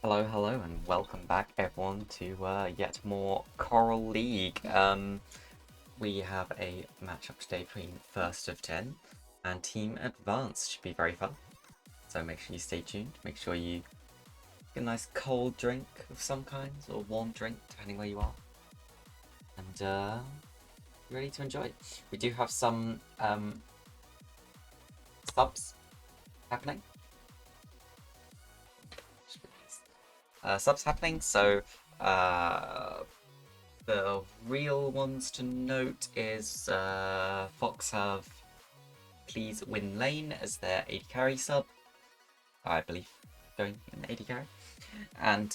Hello, and welcome back, everyone, to yet more Coral League. We have a matchup today between First of 10 and Team Advanced. Should be very fun. So make sure you stay tuned. Make sure you get a nice cold drink of some kind, or warm drink, depending where you are. And you're ready to enjoy. We do have some subs happening. So the real ones to note is Fox have Please Win Lane as their AD carry sub, I believe, going in AD carry. And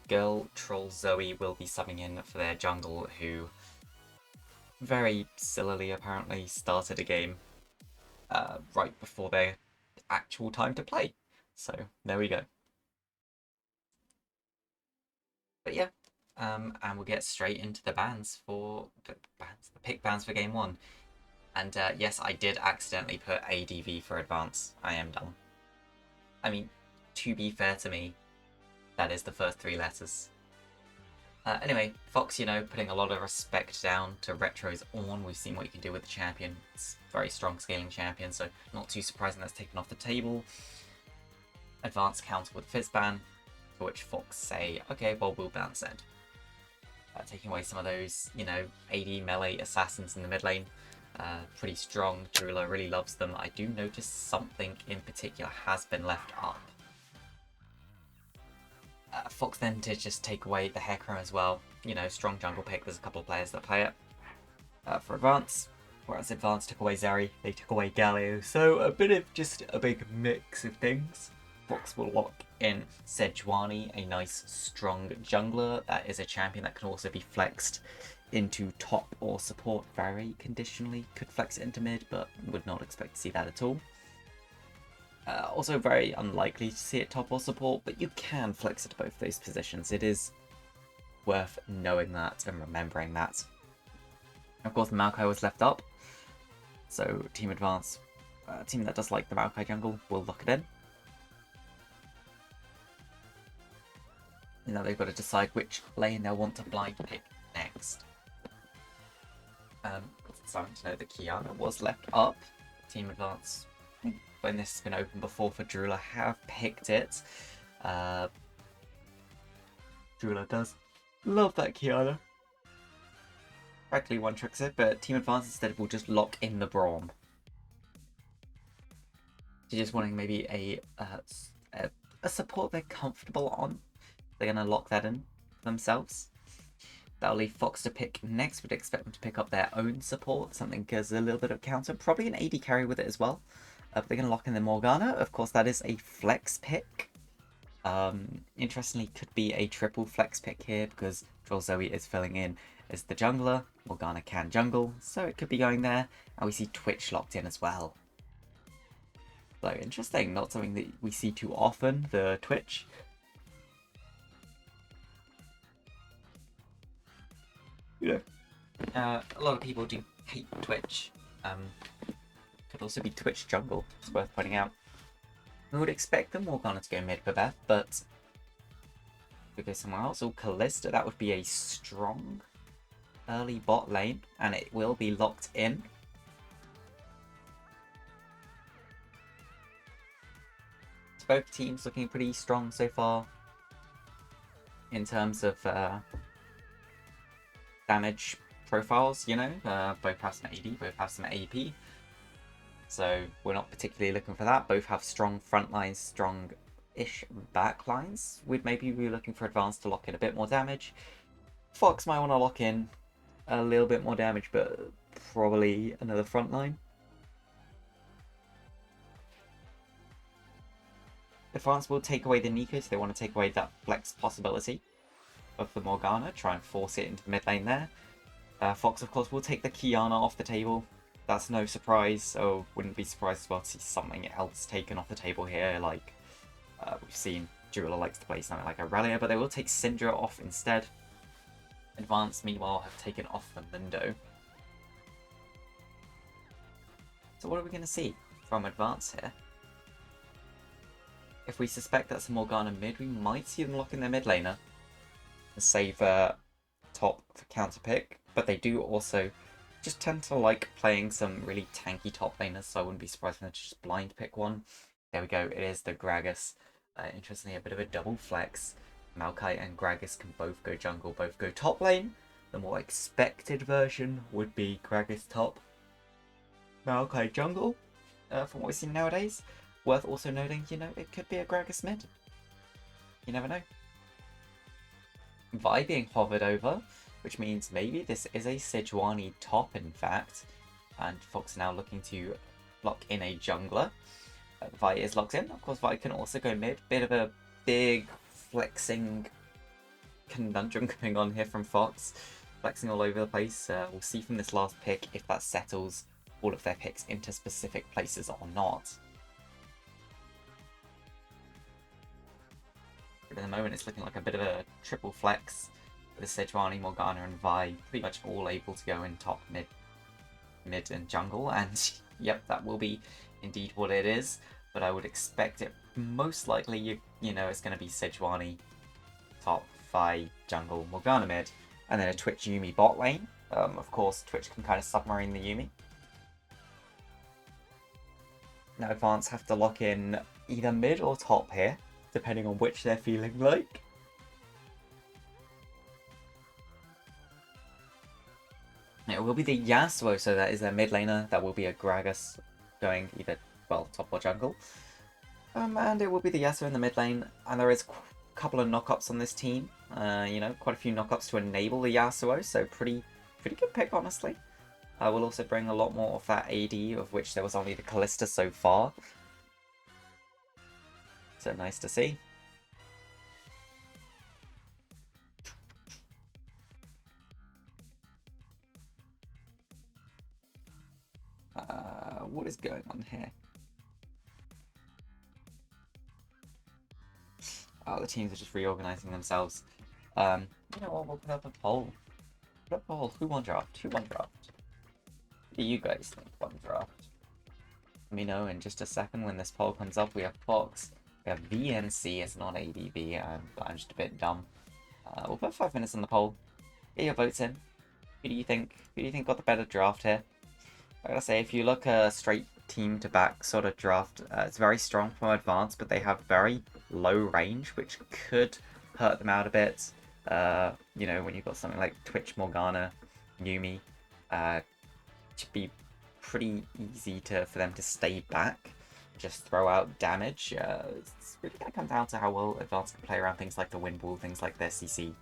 Girl Troll Zoe will be subbing in for their jungle, who very sillily apparently started a game right before their actual time to play. So there we go. But yeah, and we'll get straight into the pick bans for game one. And yes, I did accidentally put ADV for advance. I am dumb. I mean, to be fair to me, that is the first three letters. Anyway, Fox, putting a lot of respect down to Retro's Ornn. We've seen what you can do with the champion. It's a very strong scaling champion, so not too surprising that's taken off the table. Advanced counter with Fizzban, to which Fox say, okay, well, we'll ban Zed. Taking away some of those, AD melee assassins in the mid lane. Pretty strong. Drula really loves them. I do notice something in particular has been left up. Fox then did just take away the Hecarim as well. Strong jungle pick. There's a couple of players that play it for advance. Whereas advance took away Zeri, they took away Galio. So a bit of just a big mix of things. Fox will lock in Sejuani, a nice strong jungler. That is a champion that can also be flexed into top or support very conditionally. Could flex it into mid, but would not expect to see that at all. Also very unlikely to see it top or support, but you can flex it to both those positions. It is worth knowing that and remembering that. Of course, Maokai was left up, so Team Advance, team that does like the Maokai jungle, will lock it in. Now they've got to decide which lane they'll want to blind pick next. Sorry to know that Kiana was left up. Team Advance, when this has been open before for Drula, have picked it. Drula does love that Kiana. Frankly, one tricks it, but Team Advance instead will just lock in the Braum. They're just wanting maybe a support they're comfortable on. They're going to lock that in themselves. That'll leave Fox to pick next. We'd expect them to pick up their own support, something gives a little bit of counter, probably an AD carry with it as well. But they're going to lock in the Morgana. Of course, that is a flex pick. Interestingly, could be a triple flex pick here because Troll Zoe is filling in as the jungler. Morgana can jungle, so it could be going there. And we see Twitch locked in as well. So interesting, not something that we see too often, the Twitch. A lot of people do hate Twitch. Could also be Twitch jungle, it's worth pointing out. We would expect the Morgana to go mid for Beth, but we go somewhere else. Or Kalista, that would be a strong early bot lane, and it will be locked in. So both teams looking pretty strong so far in terms of damage profiles, both have some AD, both have some AP. So we're not particularly looking for that. Both have strong front lines, strong-ish back lines. We'd maybe be looking for Advance to lock in a bit more damage. Fox might want to lock in a little bit more damage, but probably another front line. Advance will take away the Nico, so they want to take away that flex possibility of the Morgana, try and force it into the mid lane there. Fox, of course, will take the Kiana off the table. That's no surprise, so wouldn't be surprised as well to see something else taken off the table here, like we've seen Drula likes to play something like Aurelia, but they will take Syndra off instead. Advance, meanwhile, have taken off the Mundo. So what are we going to see from Advance here? if we suspect that's a Morgana mid, we might see them lock in their mid laner and save top for counter pick. But they do also just tend to like playing some really tanky top laners, so I wouldn't be surprised if they just blind pick one. There we go, it is the Gragas. Interestingly, a bit of a double flex. Maokai and Gragas can both go jungle, both go top lane. The more expected version would be Gragas top, Maokai jungle, from what we've seen nowadays. Worth also noting, you know, it could be a Gragas mid. You never know. Vi being hovered over, which means maybe this is a Sejuani top, in fact. And Fox now looking to lock in a jungler. Vi is locked in. Of course, Vi can also go mid. Bit of a big flexing conundrum going on here from Fox. Flexing all over the place. We'll see from this last pick if that settles all of their picks into specific places or not. But at the moment, it's looking like a bit of a triple flex with Sejuani, Morgana, and Vi pretty much all able to go in top, mid, and jungle. And yep, that will be indeed what it is. But I would expect it most likely, you know, it's going to be Sejuani top, Vi jungle, Morgana mid, and then a Twitch Yuumi bot lane. Of course, Twitch can kind of submarine the Yuumi. Now Advance have to lock in either mid or top here, depending on which they're feeling like. It will be the Yasuo, so that is their mid laner. That will be a Gragas going either, well, top or jungle. And it will be the Yasuo in the mid lane, and there is a couple of knockups on this team. You know, quite a few knockups to enable the Yasuo, so pretty good pick, honestly. I will also bring a lot more of that AD, of which there was only the Kalista so far. So nice to see. What is going on here? Oh, the teams are just reorganizing themselves. You know what, we'll put up a poll. Put up a poll. Who won draft? Who won draft? What do you guys think won draft? Let me know in just a second when this poll comes up. We have Fox. We have VNC. It's not ADB. I'm just a bit dumb. We'll put 5 minutes on the poll. Get your votes in. Who do you think got the better draft here? I gotta say, if you look straight team to back sort of draft, it's very strong from Advance, but they have very low range, which could hurt them out a bit. You know, when you've got something like Twitch, Morgana, Yuumi, it should be pretty easy for them to stay back, just throw out damage. It's really gonna come down to how well Advance can play around things like the Wind Wall, things like their CC.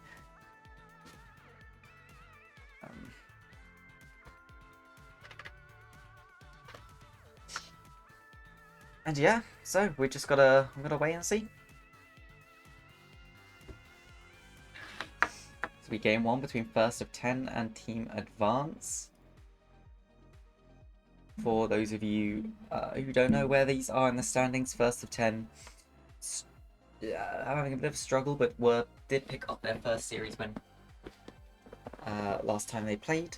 And yeah, so we just gotta wait and see. So we game 1 between First of 10 and Team Advance. For those of you who don't know where these are in the standings, First of 10 having a bit of a struggle, but did pick up their first series win last time they played.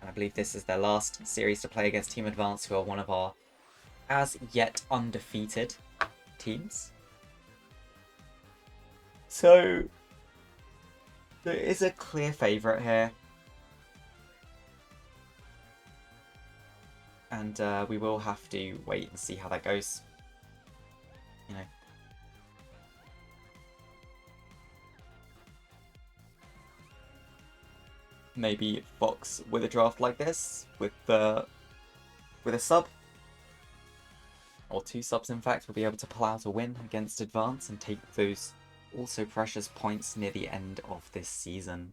And I believe this is their last series to play against Team Advance, who are one of our as yet undefeated teams. So there is a clear favourite here. And we will have to wait and see how that goes. You know. Maybe Fox with a draft like this, with a sub. Or 2 subs, in fact, will be able to pull out a win against Advance and take those also precious points near the end of this season.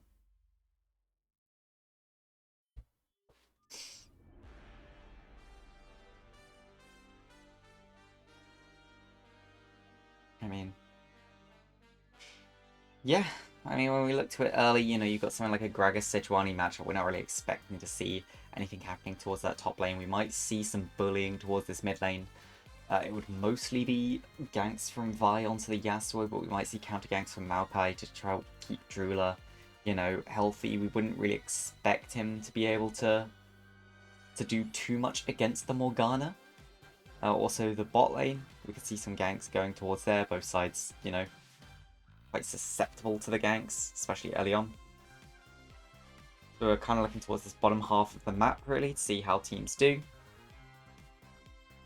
I mean, yeah. I mean, when we look to it early, you know, you've got something like a Gragas Sejuani matchup. We're not really expecting to see anything happening towards that top lane. We might see some bullying towards this mid lane. It would mostly be ganks from Vi onto the Yasuo, but we might see counter ganks from Maokai to try to keep Drula, you know, healthy. We wouldn't really expect him to be able to do too much against the Morgana. Also, the bot lane, we can see some ganks going towards there. Both sides, you know, quite susceptible to the ganks, especially early on. So we're kind of looking towards this bottom half of the map, really, to see how teams do.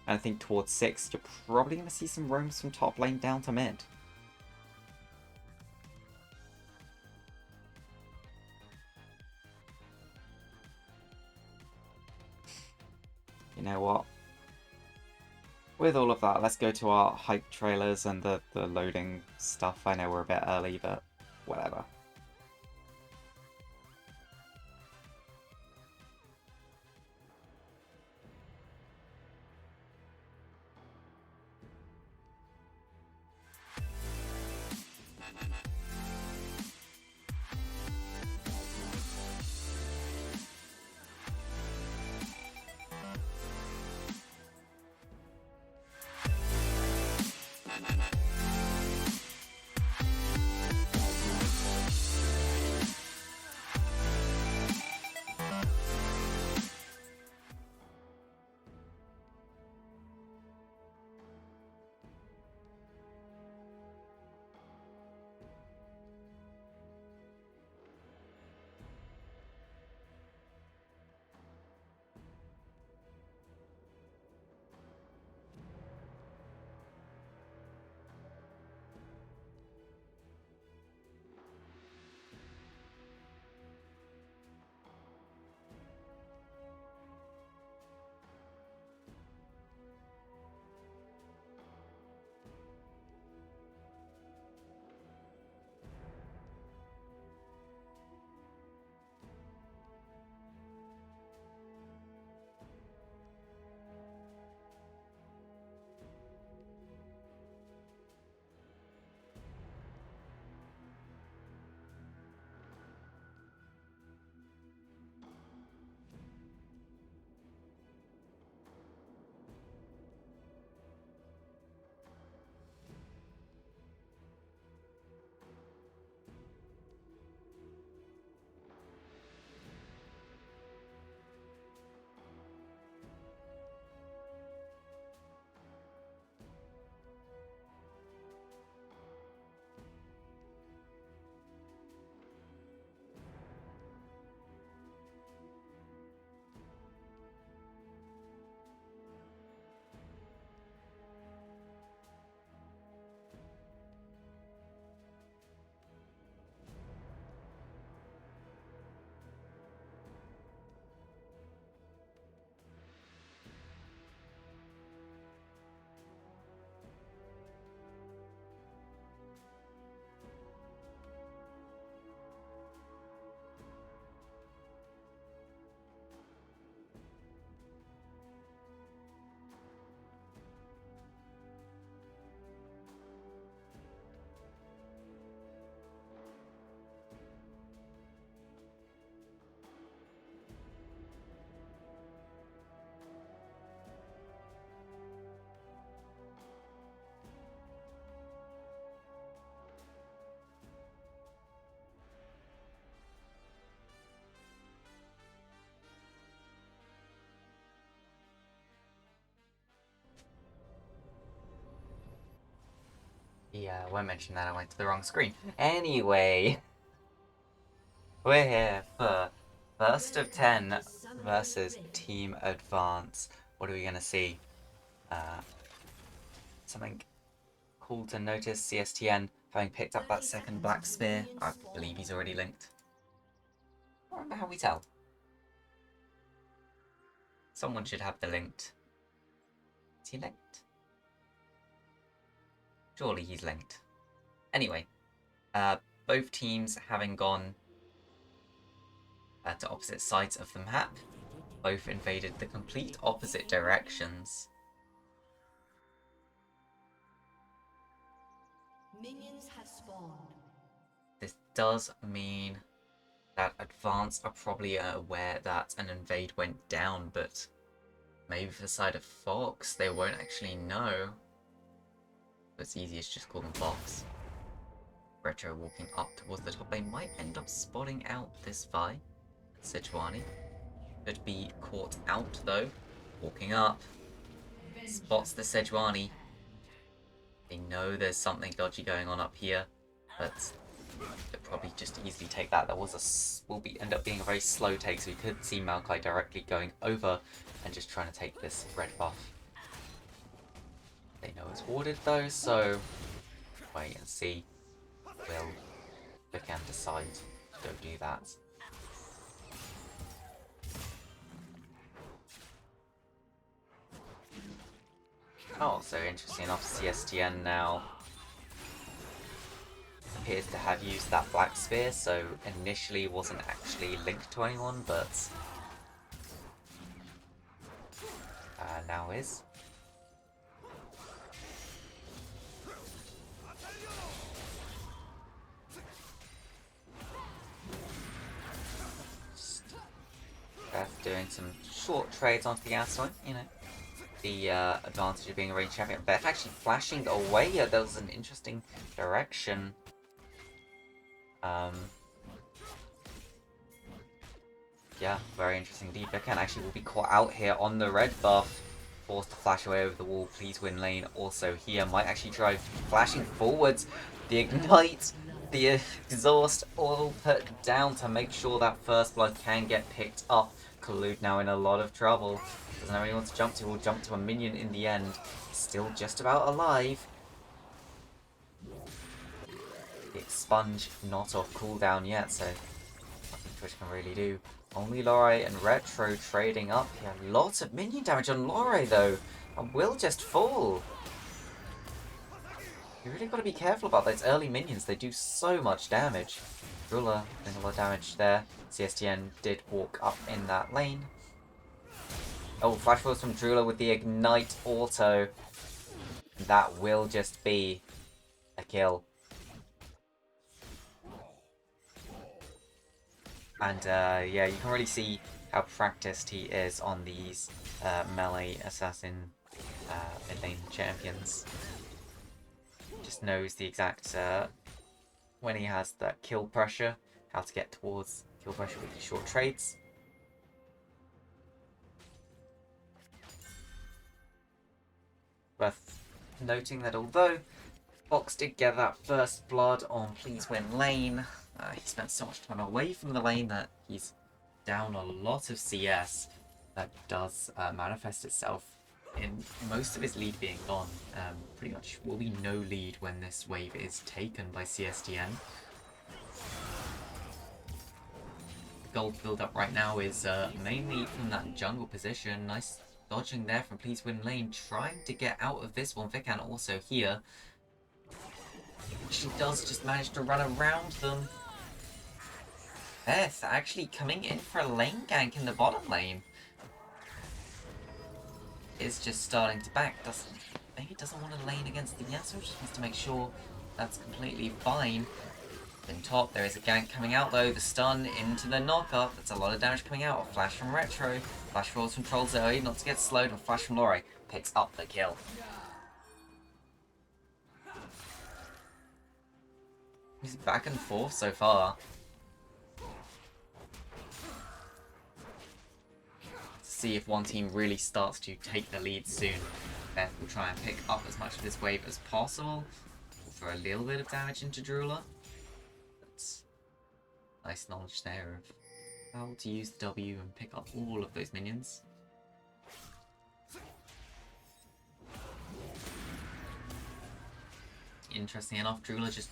And I think towards 6, you're probably going to see some roams from top lane down to mid. You know what? With all of that, let's go to our hype trailers and the loading stuff. I know we're a bit early, but whatever. Yeah, I won't mention that, I went to the wrong screen. Anyway, we're here for first of 10 versus Team Advance. What are we going to see? Something cool to notice, CSTN having picked up that second Black Spear. I believe he's already linked. I don't remember how we tell. Someone should have the linked. Is he linked? Surely he's linked. Anyway, both teams having gone to opposite sides of the map, both invaded the complete opposite directions. Minions have spawned. This does mean that Advance are probably aware that an invade went down, but maybe for the side of Fox, they won't actually know. It's easiest to just call them Fox. Retro walking up towards the top lane might end up spotting out this Vi. Sejuani could be caught out though. Walking up. spots the Sejuani. They know there's something dodgy going on up here, but they'll probably just easily take that. That was end up being a very slow take, so we could see Maokai directly going over and just trying to take this red buff. They know it's warded though, so wait and see. Will Vikan decide to go do that? Oh, so interesting enough, CSTN now appears to have used that Black Spear, so initially wasn't actually linked to anyone, but now is. Beth doing some short trades onto the outside, you know. The advantage of being a ranged champion. Beth actually flashing away. Yeah, that was an interesting direction. Yeah, very interesting indeed. Vikan actually will be caught out here on the red buff. Forced to flash away over the wall. Please win lane. Also here might actually try flashing forwards. The ignite, the exhaust, all put down to make sure that first blood can get picked up. Kalud now in a lot of trouble. Doesn't have anyone to jump to. Will jump to a minion in the end. Still just about alive. The expunge not off cooldown yet, so nothing Twitch can really do. Only Lorray and Retro trading up here. Lots of minion damage on Lorray though, and will just fall. You really got to be careful about those early minions. They do so much damage. Drula doing a lot of damage there. CSTN did walk up in that lane. Oh, flash force from Drula with the ignite auto. That will just be a kill. And yeah, you can really see how practiced he is on these melee assassin mid lane champions. Just knows the exact when he has that kill pressure, how to get towards kill pressure with these short trades. Worth noting that although Fox did get that first blood on Please Win lane, he spent so much time away from the lane that he's down a lot of CS. That does manifest itself in most of his lead being gone. Pretty much will be no lead when this wave is taken by CSTN. The gold build up right now is mainly from that jungle position. Nice dodging there from Please Win lane, trying to get out of this one. Vikan also here. She does just manage to run around them. Beth actually coming in for a lane gank in the bottom lane. Is just starting to back. Maybe doesn't want to lane against the Yasuo, just wants to make sure that's completely fine. In top, there is a gank coming out though. The stun into the knockup. That's a lot of damage coming out. A flash from Retro. Flash falls from Troll Zoe, not to get slowed, and flash from Lorray picks up the kill. He's back and forth so far. See if one team really starts to take the lead soon. Beth will try and pick up as much of this wave as possible. For a little bit of damage into Drula. That's nice knowledge there of how to use the W and pick up all of those minions. Interesting enough, Drula just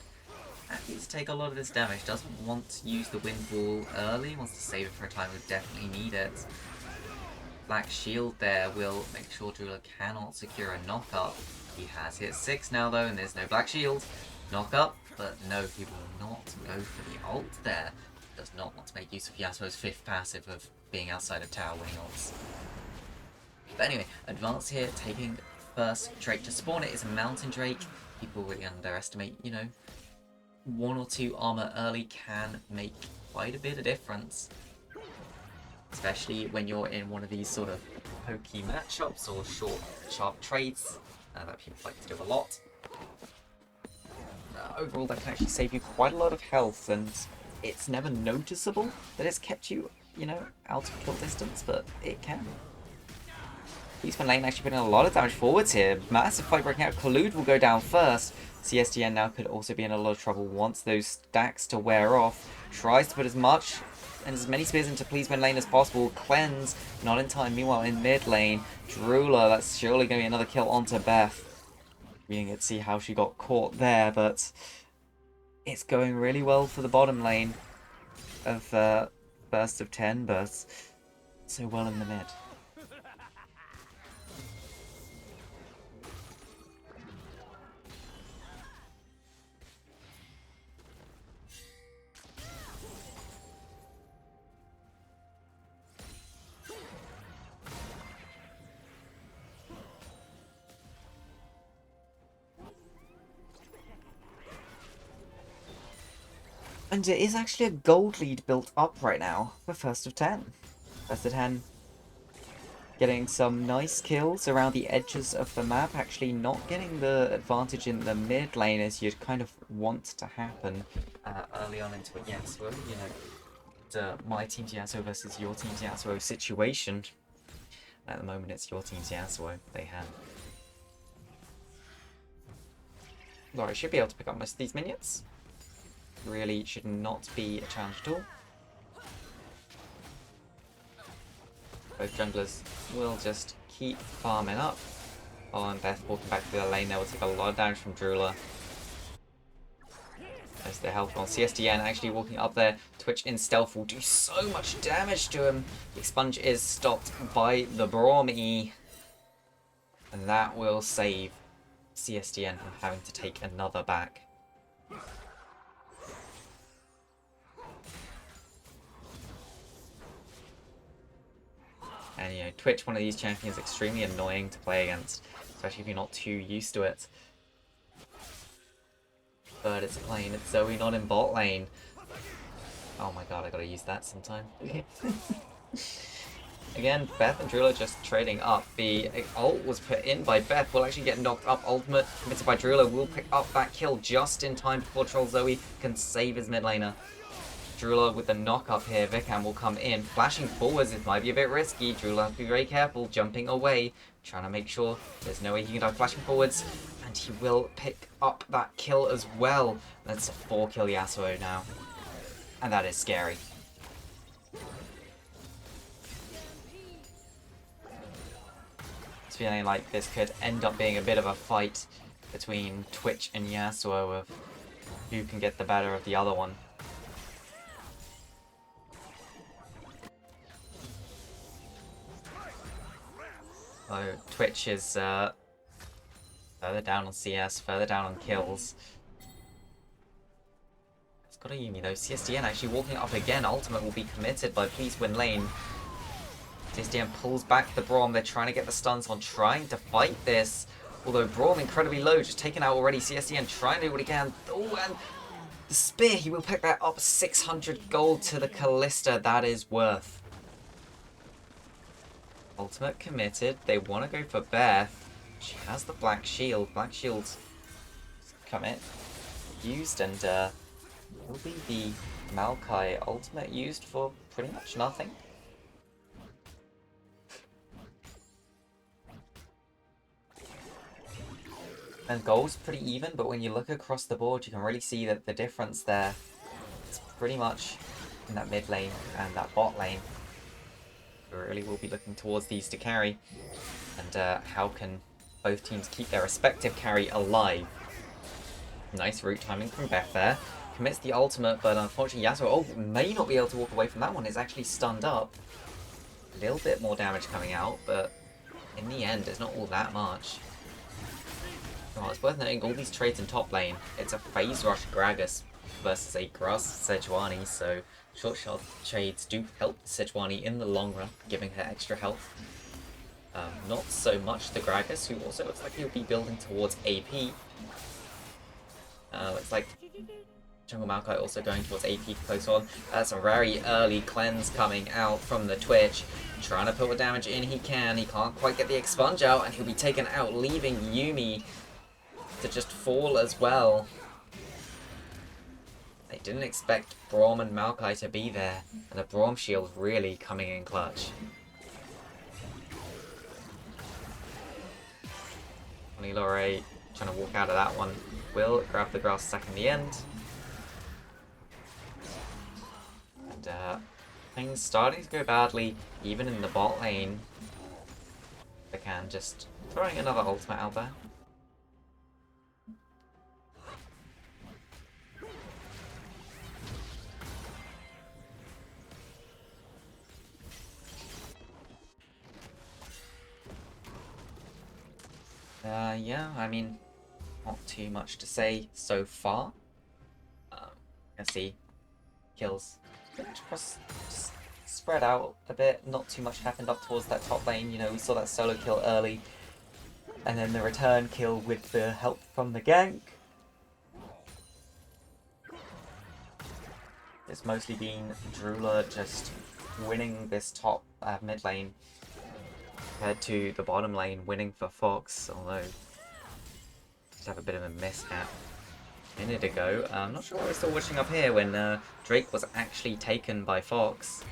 happy to take a lot of this damage. Doesn't want to use the wind wall early. Wants to save it for a time we definitely need it. Black shield there will make sure Drula cannot secure a knockup. He has hit 6 now though, and there's no black shield. Knockup, but no, he will not go for the ult there. Does not want to make use of Yasuo's 5th passive of being outside of tower winning ults. But anyway, advance here, taking first Drake to spawn. It is a mountain Drake. People really underestimate, you know, 1 or 2 armor early can make quite a bit of difference. Especially when you're in one of these sort of pokey matchups or short, sharp trades that people like to do a lot. Overall, that can actually save you quite a lot of health, and it's never noticeable that it's kept you, you know, out of kill distance, but it can. Policeman Lane actually putting a lot of damage forwards here. Massive fight breaking out. Collude will go down first. CSDN now could also be in a lot of trouble once those stacks to wear off. Tries to put as much and as many spears into Policeman Lane as possible. Cleanse, not in time. Meanwhile, in mid lane, Drooler, that's surely going to be another kill onto Beth. We didn't get to see how she got caught there, but it's going really well for the bottom lane of first of 10, but so well in the mid. And it is actually a gold lead built up right now for first of 10. First of 10 getting some nice kills around the edges of the map, actually not getting the advantage in the mid lane as you'd kind of want to happen early on into it. Yes, well, you know, the my team's Yasuo versus your team's Yasuo situation. At the moment, it's your team's Yasuo. They have. Laura should be able to pick up most of these minions. Really should not be a challenge at all. Both junglers will just keep farming up. Oh, and Beth walking back to the lane there will take a lot of damage from Drooler. As their health on. CSDN actually walking up there. Twitch in stealth will do so much damage to him. The expunge is stopped by the Braum E. And that will save CSDN from having to take another back. And, you know, Twitch, one of these champions, extremely annoying to play against, especially if you're not too used to it. But it's playing, it's Zoe not in bot lane. Oh my god, I gotta use that sometime. Again, Beth and Drooler just trading up. The ult was put in by Beth, will actually get knocked up. Ultimate committed by Drooler will pick up that kill just in time before Troll Zoe can save his mid laner. Drooler with the knock up here. Vikam will come in. Flashing forwards, it might be a bit risky. Drooler has to be very careful. Jumping away. Trying to make sure there's no way he can die. Flashing forwards. And he will pick up that kill as well. That's a 4-kill Yasuo now. And that is scary. It's feeling like this could end up being a bit of a fight between Twitch and Yasuo of who can get the better of the other one. So Twitch is further down on CS, further down on kills. It's got a Yumi though. CSDN actually walking up again. Ultimate will be committed by Please Win Lane. CSDN pulls back the Braum. They're trying to get the stuns on, trying to fight this. Although Braum incredibly low, just taken out already. CSDN trying to do what he can. Oh, and the spear, he will pick that up. 600 gold to the Callista. That is worth. Ultimate committed. They want to go for Beth. She has the Black Shield. Black Shield's commit used, and will be the Maokai ultimate used for pretty much nothing. And gold's pretty even, but when you look across the board, you can really see that the difference there is pretty much in that mid lane and that bot lane. We really will be looking towards these to carry, and how can both teams keep their respective carry alive. Nice root timing from Beth there. Commits the ultimate, but unfortunately Yasuo may not be able to walk away from that one. It's actually stunned up. A little bit more damage coming out, but in the end it's not all that much. Well, it's worth noting all these trades in top lane. It's a phase rush Gragas versus a grass Sejuani, so short shot trades do help Sejuani in the long run, giving her extra health. Not so much the Gragas, who also looks like he'll be building towards AP. Looks like Jungle Maokai also going towards AP close on. That's a very early cleanse coming out from the Twitch. Trying to put what damage in he can. He can't quite get the expunge out, and he'll be taken out, leaving Yumi to just fall as well. They didn't expect Braum and Maokai to be there, and the Braum shield really coming in clutch. Only Lore trying to walk out of that one. Will grab the grass sack in the end. And things starting to go badly, even in the bot lane. They can just throwing another ultimate out there. Yeah, I mean, not too much to say so far. You can see kills across, spread out a bit. Not too much happened up towards that top lane. You know, we saw that solo kill early, and then the return kill with the help from the gank. It's mostly been Drula just winning this top mid lane compared to the bottom lane winning for Fox, although just have a bit of a mishap a minute ago. I'm not sure why we're still watching up here when Drake was actually taken by Fox.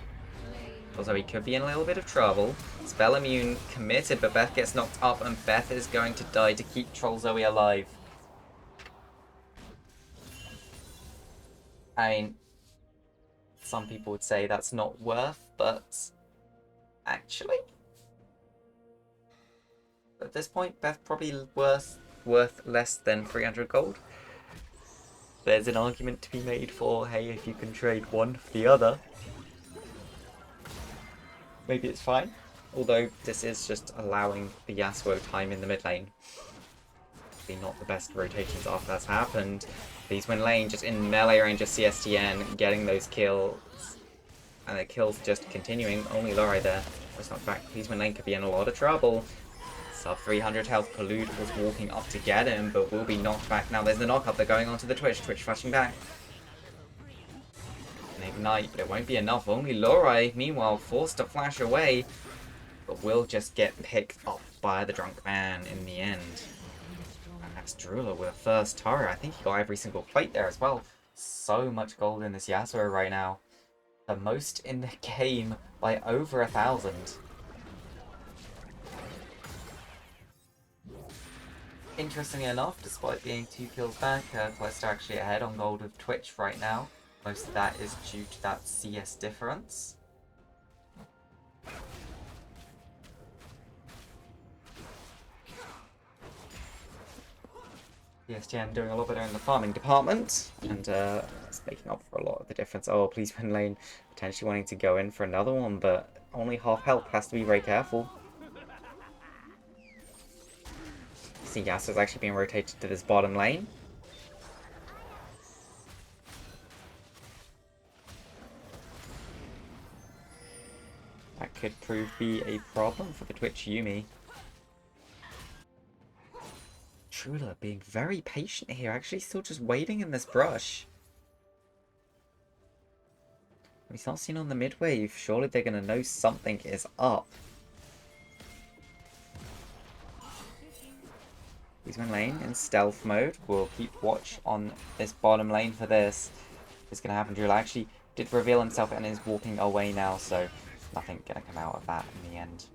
Also, he could be in a little bit of trouble. Spell immune committed, but Beth gets knocked up, and Beth is going to die to keep Troll Zoe alive. I mean, some people would say that's not worth, but actually, at this point, Beth probably worth less than 300 gold. There's an argument to be made for, hey, if you can trade one for the other, maybe it's fine. Although this is just allowing the Yasuo time in the mid lane. Not the best rotations after that's happened. Please win lane just in melee range of CSTN, getting those kills. And the kills just continuing. Only Lore there. Let's knock back. Please win lane could be in a lot of trouble. Sub 300 health. Kalud was walking up to get him, but will be knocked back. Now there's the knock up. They're going onto the Twitch. Twitch flashing back. And ignite, but it won't be enough. Only Lore, meanwhile, forced to flash away, but will just get picked up by the drunk man in the end. And that's Drula with a first turret. I think he got every single plate there as well. So much gold in this Yasuo right now. The most in the game by over 1,000. Interestingly enough, despite being 2 kills back, Calista actually ahead on gold with Twitch right now. Most of that is due to that CS difference. CSTN doing a lot better in the farming department, and it's making up for a lot of the difference. Oh, please win lane, potentially wanting to go in for another one, but only half health, has to be very careful. See, Yasuo's actually being rotated to this bottom lane. That could prove to be a problem for the Twitch Yuumi. Drula being very patient here, actually still just waiting in this brush. He's not seen on the mid wave. Surely they're going to know something is up. He's in lane in stealth mode. We'll keep watch on this bottom lane for this. What's going to happen? Drula actually did reveal himself and is walking away now, so nothing going to come out of that in the end.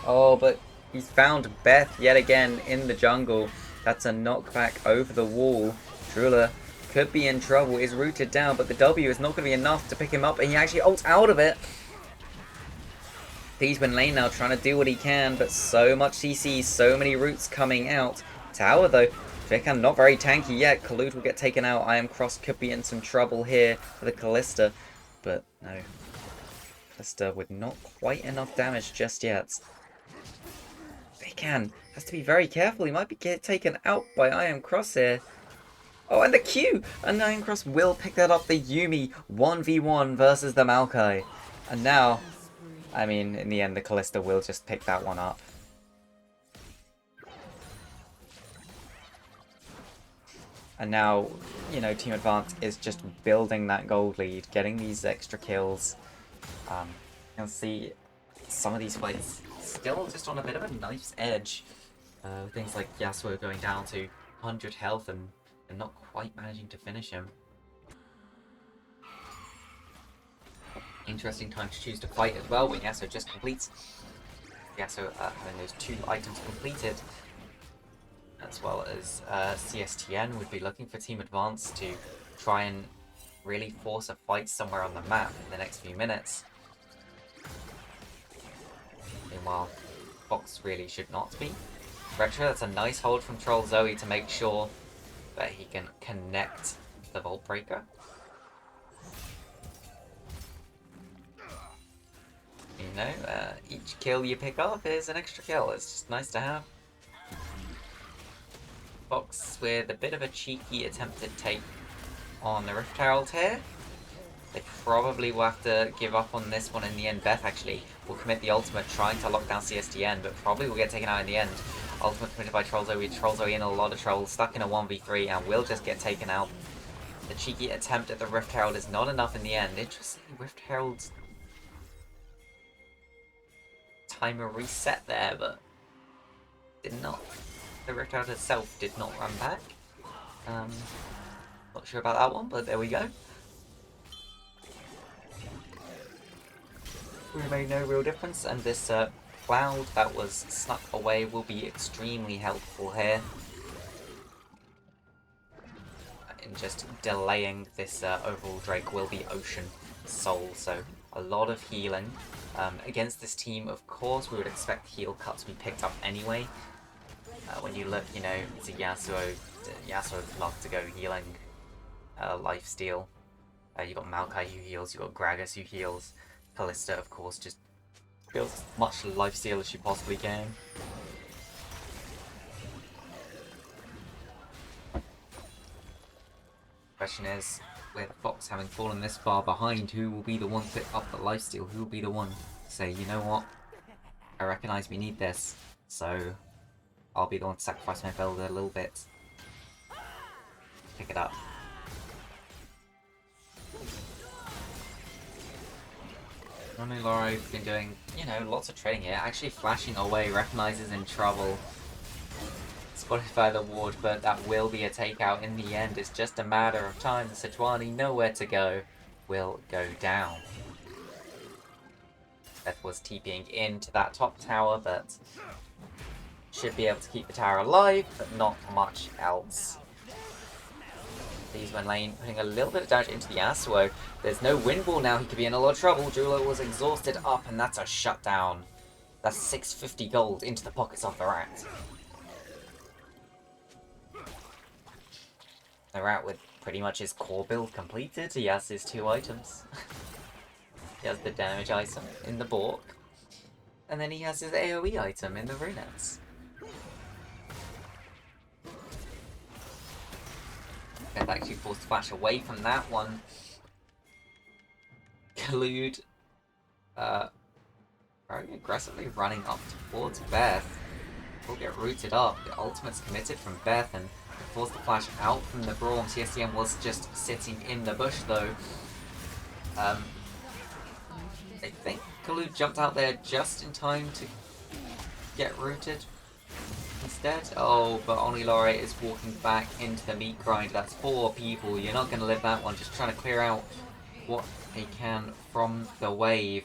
Oh, but he's found Beth yet again in the jungle. That's a knockback over the wall. Drula could be in trouble, is rooted down, but the W is not going to be enough to pick him up, and he actually ults out of it. He's been lane now trying to do what he can, but so much CC, so many roots coming out. Tower though, Vikan not very tanky yet. Kalud will get taken out. I am Cross could be in some trouble here for the Kalista, but no. Kalista with not quite enough damage just yet. Vikan has to be very careful. He might be taken out by I am Cross here. Oh, and the Q! And Iron Cross will pick that up. The Yuumi 1v1 versus the Maokai. And now, I mean, in the end, the Kalista will just pick that one up. And now, you know, Team Advance is just building that gold lead, getting these extra kills. You can see some of these fights still just on a bit of a knife's edge. Things like Yasuo going down to 100 health and not quite managing to finish him. Interesting time to choose to fight as well when Yasuo just completes. Yasuo having those 2 items completed, as well as CSTN would be looking for Team Advance to try and really force a fight somewhere on the map in the next few minutes. Meanwhile, Fox really should not be. Retro, that's a nice hold from Troll Zoe to make sure that he can connect the Vault Breaker. You know, each kill you pick up is an extra kill. It's just nice to have. Fox with a bit of a cheeky attempted take on the Rift Herald here. They probably will have to give up on this one in the end. Beth actually will commit the ultimate trying to lock down CSTN, but probably will get taken out in the end. Ultimate committed by Troll Zoe. Troll Zoe in a lot of trouble, stuck in a 1v3 and will just get taken out. The cheeky attempt at the Rift Herald is not enough in the end. Interestingly, Rift Herald's timer reset there, but did not. The Rift Herald itself did not run back. Not sure about that one, but there we go. We made no real difference, and this cloud that was snuck away will be extremely helpful here in just delaying this overall Drake. Will be Ocean Soul, so a lot of healing. Against this team, of course, we would expect heal cut to be picked up anyway. When you look, you know, to Yasuo would love to go healing lifesteal. You've got Maokai who heals, you've got Gragas who heals. Kalista, of course, just builds as much lifesteal as she possibly can. Question is, with Fox having fallen this far behind, who will be the one to pick up the lifesteal? Who will be the one to say, you know what, I recognise we need this, so I'll be the one to sacrifice my build a little bit. Pick it up. Ronnie Laurie's been doing, you know, lots of trading here. Actually flashing away, recognises in trouble. Spotted by the ward, but that will be a takeout in the end. It's just a matter of time. The Sejuani, nowhere to go, will go down. Beth was TPing into that top tower, but should be able to keep the tower alive, but not much else. These went lane, putting a little bit of damage into the Yasuo. There's no wind wall now, he could be in a lot of trouble. Jeweler was exhausted up, and that's a shutdown. That's 650 gold into the pockets of the rat. The rat with pretty much his core build completed. He has his 2 items. He has the damage item in the Bork, and then he has his AoE item in the Runettes. And actually forced to flash away from that one. Collude very aggressively running up towards Beth. Will get rooted up. The ultimate's committed from Beth and forced the flash out from the Braum. CSTM was just sitting in the bush though. I think Collude jumped out there just in time to get rooted. Instead, oh, but only Laurie is walking back into the meat grind. That's 4 people. You're not going to live that one. Just trying to clear out what they can from the wave.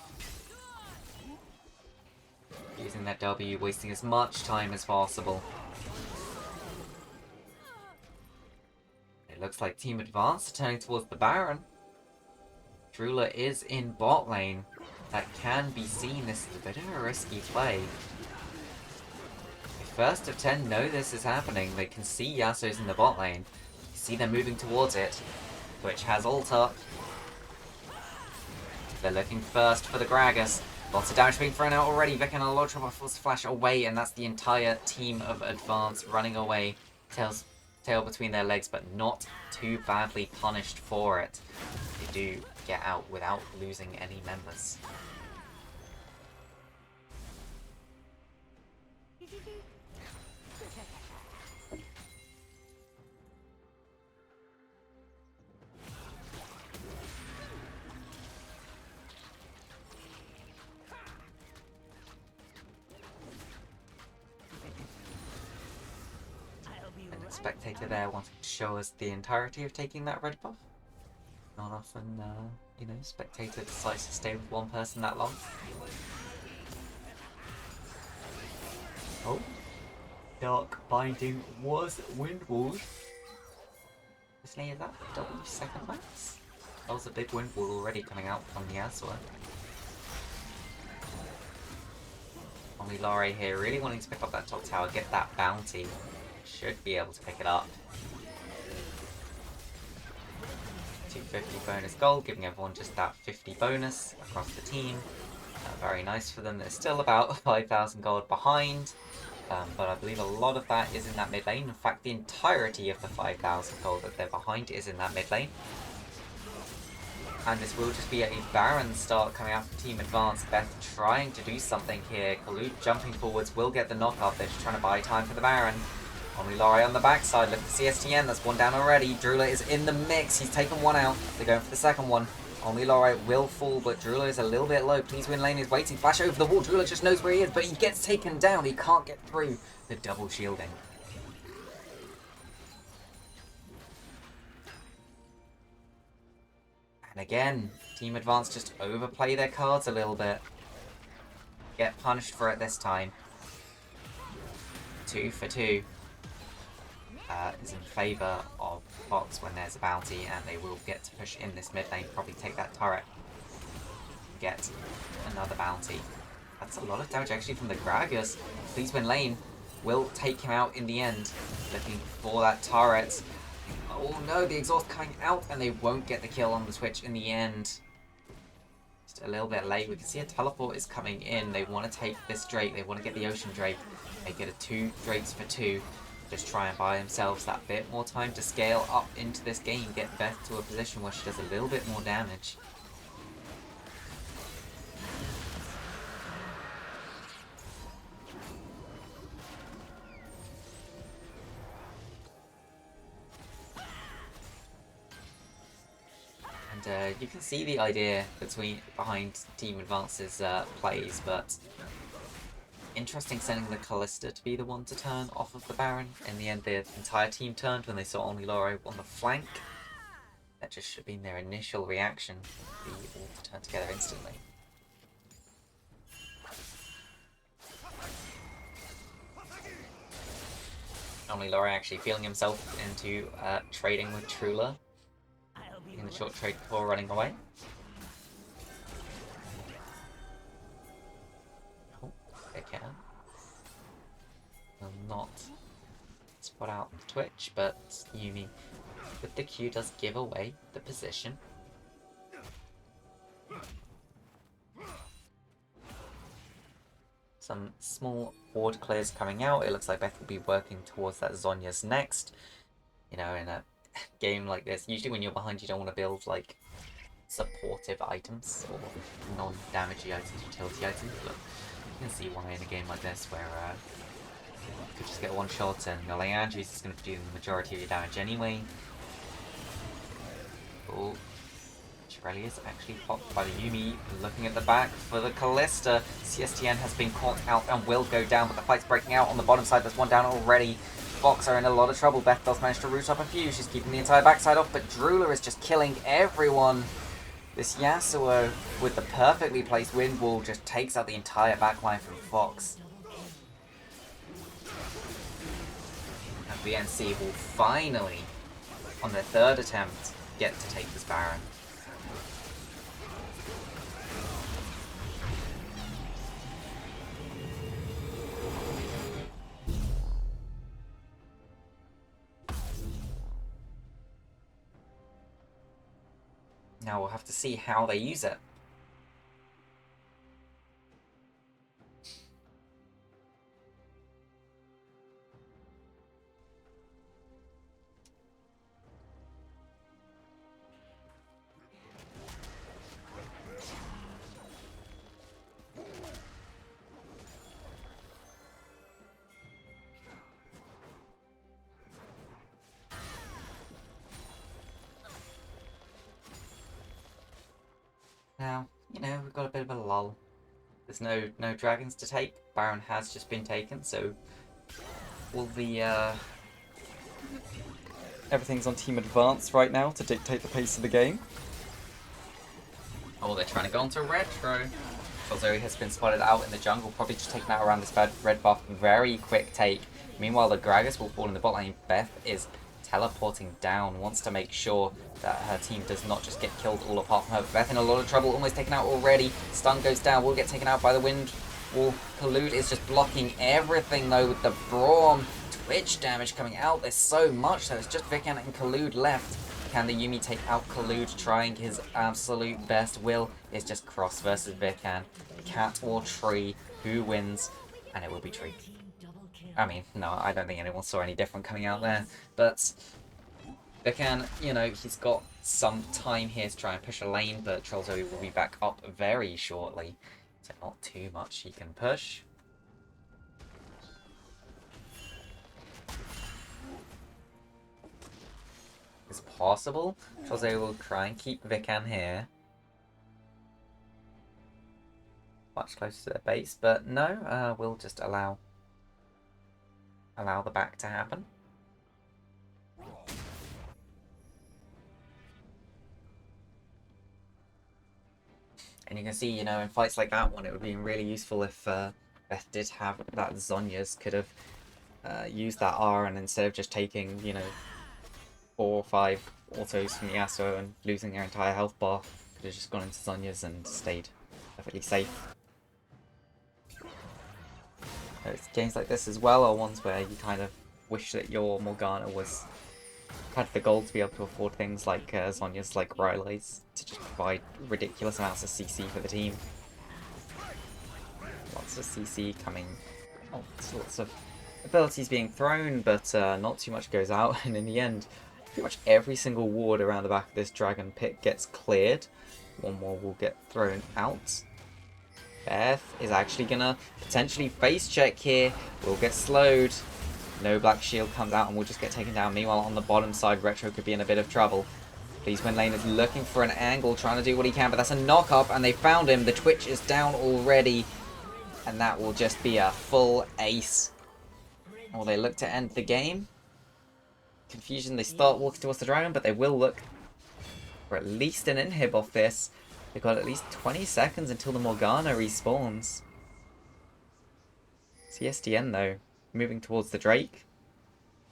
Using that W, wasting as much time as possible. It looks like Team Advance are turning towards the Baron. Drula is in bot lane. That can be seen. This is a bit of a risky play. First of 10 know this is happening. They can see Yasuo's in the bot lane. You see them moving towards it. Twitch has ult up. They're looking first for the Gragas. Lots of damage being thrown out already. Vic and a lot of trouble forced to flash away, and that's the entire team of Advance running away. Tail between their legs, but not too badly punished for it. They do get out without losing any members. Spectator there wanting to show us the entirety of taking that red buff. Not often, you know, spectator decides to stay with one person that long. Oh, Dark Binding was Windwall. Isn't is that W second max? That was a big Windwall already coming out from the Yasuo. Only Lore here really wanting to pick up that top tower, get that bounty. Should be able to pick it up. 250 bonus gold, giving everyone just that 50 bonus across the team. Very nice for them. They're still about 5,000 gold behind, but I believe a lot of that is in that mid lane. In fact, the entirety of the 5,000 gold that they're behind is in that mid lane. And this will just be a Baron start coming out from Team Advance. Beth trying to do something here. Kalute jumping forwards will get the knock up. They're just trying to buy time for the Baron. Only Lore on the backside. Look at the CSTN. That's one down already. Drula is in the mix. He's taken one out. They're going for the second one. Only Lore will fall, but Drula is a little bit low. Please win lane is waiting. Flash over the wall. Drula just knows where he is, but he gets taken down. He can't get through the double shielding. And again, Team Advance just overplay their cards a little bit. Get punished for it this time. 2 for 2. Is in favour of Fox when there's a bounty, and they will get to push in this mid lane, probably take that turret, get another bounty. That's a lot of damage actually from the Gragas. Please win lane will take him out in the end, looking for that turret. Oh no, the exhaust coming out, and they won't get the kill on the Twitch in the end. Just a little bit late. We can see a teleport is coming in. They want to take this Drake, they want to get the Ocean Drake. They get a 2 Drakes for 2. Just try and buy themselves that bit more time to scale up into this game, get Beth to a position where she does a little bit more damage. And you can see the idea behind Team Advance's plays, but interesting sending the Callista to be the one to turn off of the Baron. In the end, the entire team turned when they saw only Lore on the flank. That just should have been their initial reaction, be all to turn together instantly. Only Lore actually feeling himself into trading with Trula in the short trade before running away. Oh, they can. Will not spot out the Twitch, but Yumi with the Q does give away the position. Some small ward clears coming out. It looks like Beth will be working towards that Zhonya's next. You know, in a game like this, usually when you're behind you don't want to build like supportive items or non-damagey items, utility items, but you can see why in a game like this where you could just get one shot and your Leandris is going to do the majority of your damage anyway. Oh, Chirelli is actually popped by the Yumi, looking at the back for the Callista. CSTN has been caught out and will go down, but the fight's breaking out on the bottom side. There's one down already. Fox are in a lot of trouble. Beth does manage to root up a few. She's keeping the entire backside off, but Drula is just killing everyone. This Yasuo with the perfectly placed wind wall just takes out the entire backline from Fox. And VNC will finally, on their third attempt, get to take this Baron. Now we'll have to see how they use it. Now, you know, we've got a bit of a lull. There's no dragons to take. Baron has just been taken, so all the everything's on Team Advance right now to dictate the pace of the game. Oh, they're trying to go onto retro. Zoe has been spotted out in the jungle, probably just taken out around this red buff. Very quick take. Meanwhile, the Gragas will fall in the bot lane. Beth is teleporting down, wants to make sure that her team does not just get killed all apart from her. Beth in a lot of trouble, almost taken out already. Stun goes down, will get taken out by the wind. Wall. Khaloud is just blocking everything though with the Braum. Twitch damage coming out. There's so much, so it's just Vikan and Khaloud left. Can the Yuumi take out Khaloud, trying his absolute best? Will is just Cross versus Vikan. Cat or Tree, who wins? And it will be Tree. I mean, no, I don't think anyone saw any different coming out there. But Vikan, you know, he's got some time here to try and push a lane, but Trollzoe will be back up very shortly. So not too much he can push. It's possible. Trollzoe will try and keep Vikan here. Much closer to their base, but no, we'll just allow the back to happen. And you can see, you know, in fights like that one, it would be really useful if Beth did have that Zhonya's could have used that R, and instead of just taking, you know, 4 or 5 autos from Yasuo and losing their entire health bar, could have just gone into Zhonya's and stayed perfectly safe. Games like this as well are ones where you kind of wish that your Morgana had the goal to be able to afford things like Zhonya's, like Riley's, to just provide ridiculous amounts of CC for the team. Lots of CC coming, lots of abilities being thrown, but not too much goes out, and in the end, pretty much every single ward around the back of this dragon pit gets cleared. One more will get thrown out. Beth is actually gonna potentially face check here. Will get slowed. No black shield comes out and will just get taken down. Meanwhile, on the bottom side, Retro could be in a bit of trouble. Please Win Lane is looking for an angle, trying to do what he can, but that's a knock up, and they found him. The Twitch is down already, and that will just be a full ace. Or they look to end the game. Confusion, they start walking towards the dragon, but they will look for at least an inhib off this. They've got at least 20 seconds until the Morgana respawns. CSDN, though, moving towards the Drake.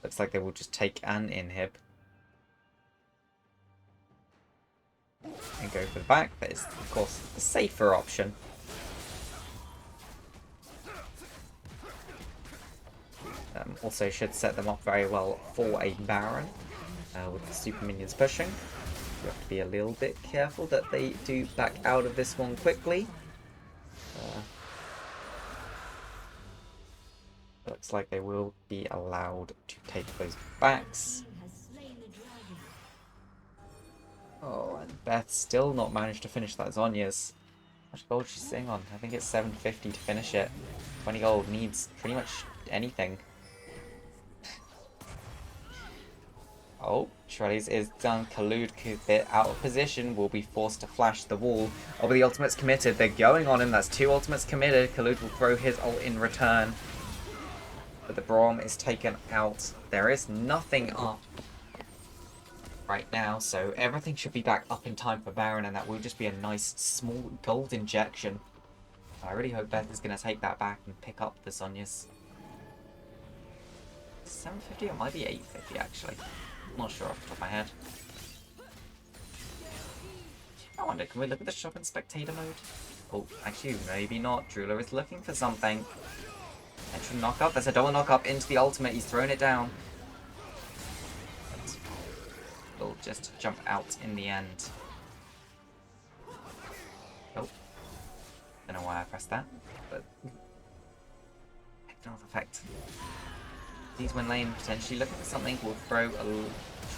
Looks like they will just take an inhib. And go for the back. That is, of course, the safer option. Also should set them up very well for a Baron. With the super minions pushing. You have to be a little bit careful that they do back out of this one quickly. Looks like they will be allowed to take those backs. Oh, and Beth still not managed to finish that Zhonya's. How much gold she's sitting on? I think it's 750 to finish it. 20 gold needs pretty much anything. Oh, Trellis is done. Khaloud, a bit out of position, will be forced to flash the wall. Oh, but the ultimate's committed. They're going on him. That's 2 ultimates committed. Khaloud will throw his ult in return. But the Braum is taken out. There is nothing up right now, so everything should be back up in time for Baron, and that will just be a nice small gold injection. I really hope Beth is going to take that back and pick up the Sonya's. 750 or it might be 850 actually. Not sure off the top of my head. I wonder, can we look at the shop in spectator mode? Oh, actually, maybe not. Drooler is looking for something. Extra knock up. There's a double knock up into the ultimate. He's thrown it down. But we'll just jump out in the end. Oh. Don't know why I pressed that, but ignore the effect. These Win Lane potentially looking for something. Will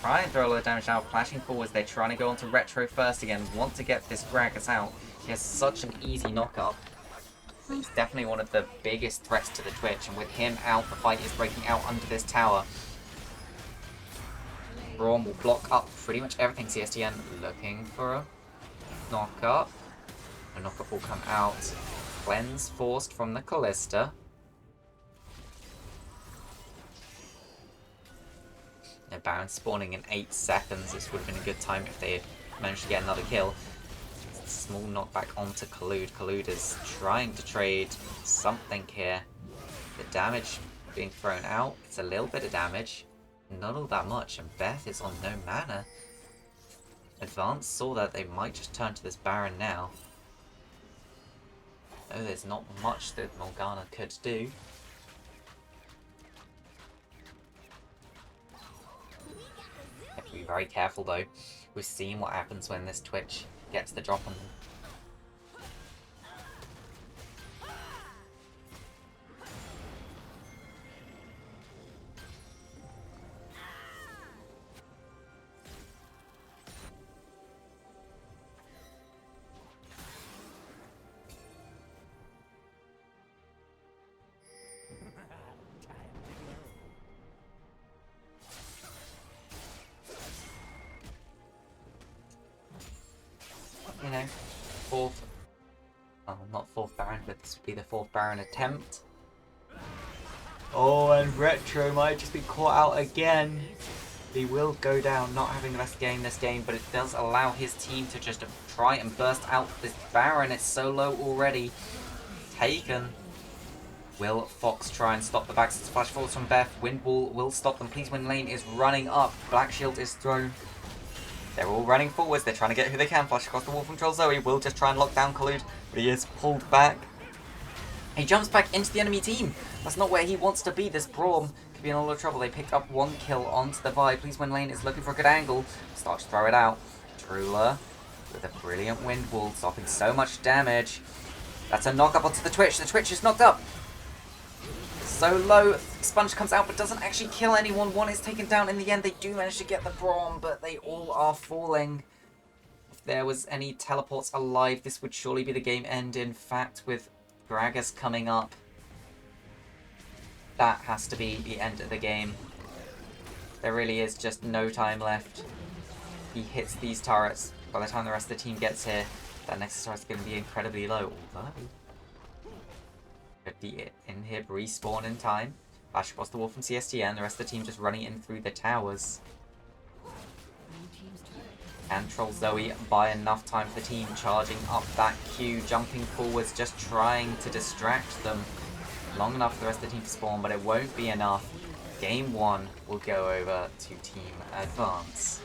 try and throw a lot of damage out. Flashing forwards. They're trying to go onto Retro first again. Want to get this Gragas out. He has such an easy knock up. He's definitely one of the biggest threats to the Twitch, and with him out, the fight is breaking out under this tower. Braum will block up pretty much everything. CSTN looking for a knock up. A knock up will come out. Cleanse forced from the Callista. Yeah, Baron spawning in 8 seconds. This would have been a good time if they had managed to get another kill. Small knockback onto Khaloud. Khaloud is trying to trade something here. The damage being thrown out, it's a little bit of damage. Not all that much, and Beth is on no mana. Advance saw that they might just turn to this Baron now. No, there's not much that Morgana could do. Have to be very careful though. We've seen what happens when this Twitch gets the drop on them. You know, fourth, well, not fourth Baron, but this would be the fourth Baron attempt. Oh, and Retro might just be caught out again. He will go down, not having the best game this game, but it does allow his team to just try and burst out this Baron. It's so low already. Taken. Will Fox try and stop the back splash forwards from Beth? Windwall will stop them. Please Win Lane is running up. Black Shield is thrown. They're all running forwards. They're trying to get who they can. Flash across the wall from Troll Zoe. Will just try and lock down Khaloud, but he is pulled back. He jumps back into the enemy team. That's not where he wants to be. This Braum could be in a lot of trouble. They picked up one kill onto the Vi. Please Win Lane is looking for a good angle. Starts to throw it out. Trula with a brilliant wind wall, stopping so much damage. That's a knock up onto the Twitch. The Twitch is knocked up. So low. Sponge comes out but doesn't actually kill anyone. One is taken down in the end. They do manage to get the Braum, but they all are falling. If there was any teleports alive, this would surely be the game end. In fact, with Gragas coming up, that has to be the end of the game. There really is just no time left. He hits these turrets. By the time the rest of the team gets here, that next turret is going to be incredibly low. Although, could be inhib respawn in time. Flash across the wall from CSTN. The rest of the team just running in through the towers. And Troll Zoe buy enough time for the team, charging up that Q, jumping forwards, just trying to distract them. Long enough for the rest of the team to spawn, but it won't be enough. Game 1 will go over to Team Advance.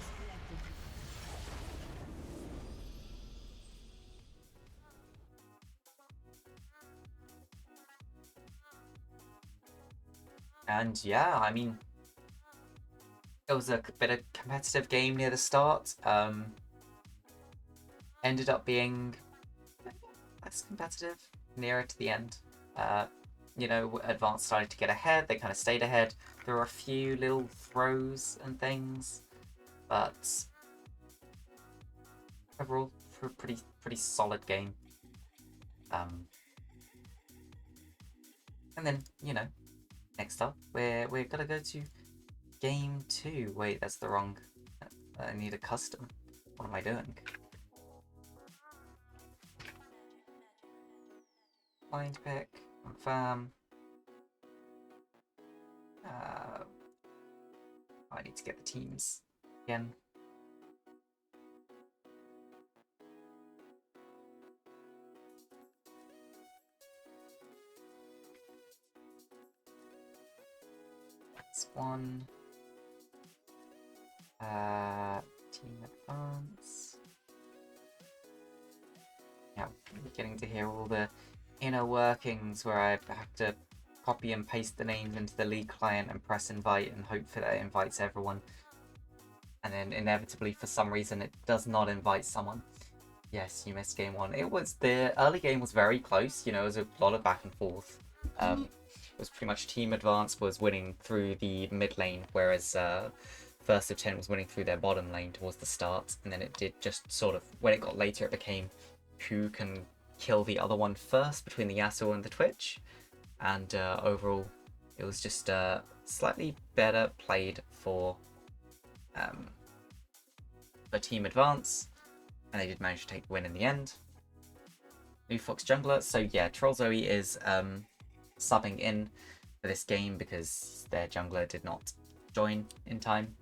And yeah, I mean, it was a bit of competitive game near the start. Ended up being less competitive nearer to the end. You know, Advance started to get ahead. They kind of stayed ahead. There were a few little throws and things, but overall, for a pretty solid game. And then, you know, next up, we're gonna go to game 2. Wait, that's the wrong. I need a custom. What am I doing? Blind pick, confirm. I need to get the teams again. That's one. Team Advance. Yeah, I'm beginning to hear all the inner workings where I have to copy and paste the names into the League client and press invite and hope that it invites everyone. And then inevitably, for some reason, it does not invite someone. Yes, you missed game 1. The early game was very close. You know, it was a lot of back and forth. It was pretty much Team Advance was winning through the mid lane, whereas First of 10 was winning through their bottom lane towards the start. And then it did just sort of, when it got later, it became who can kill the other one first between the Yasuo and the Twitch. And overall, it was just slightly better played for Team Advance, and they did manage to take the win in the end. New Fox jungler, so yeah, Troll Zoe is subbing in for this game because their jungler did not join in time.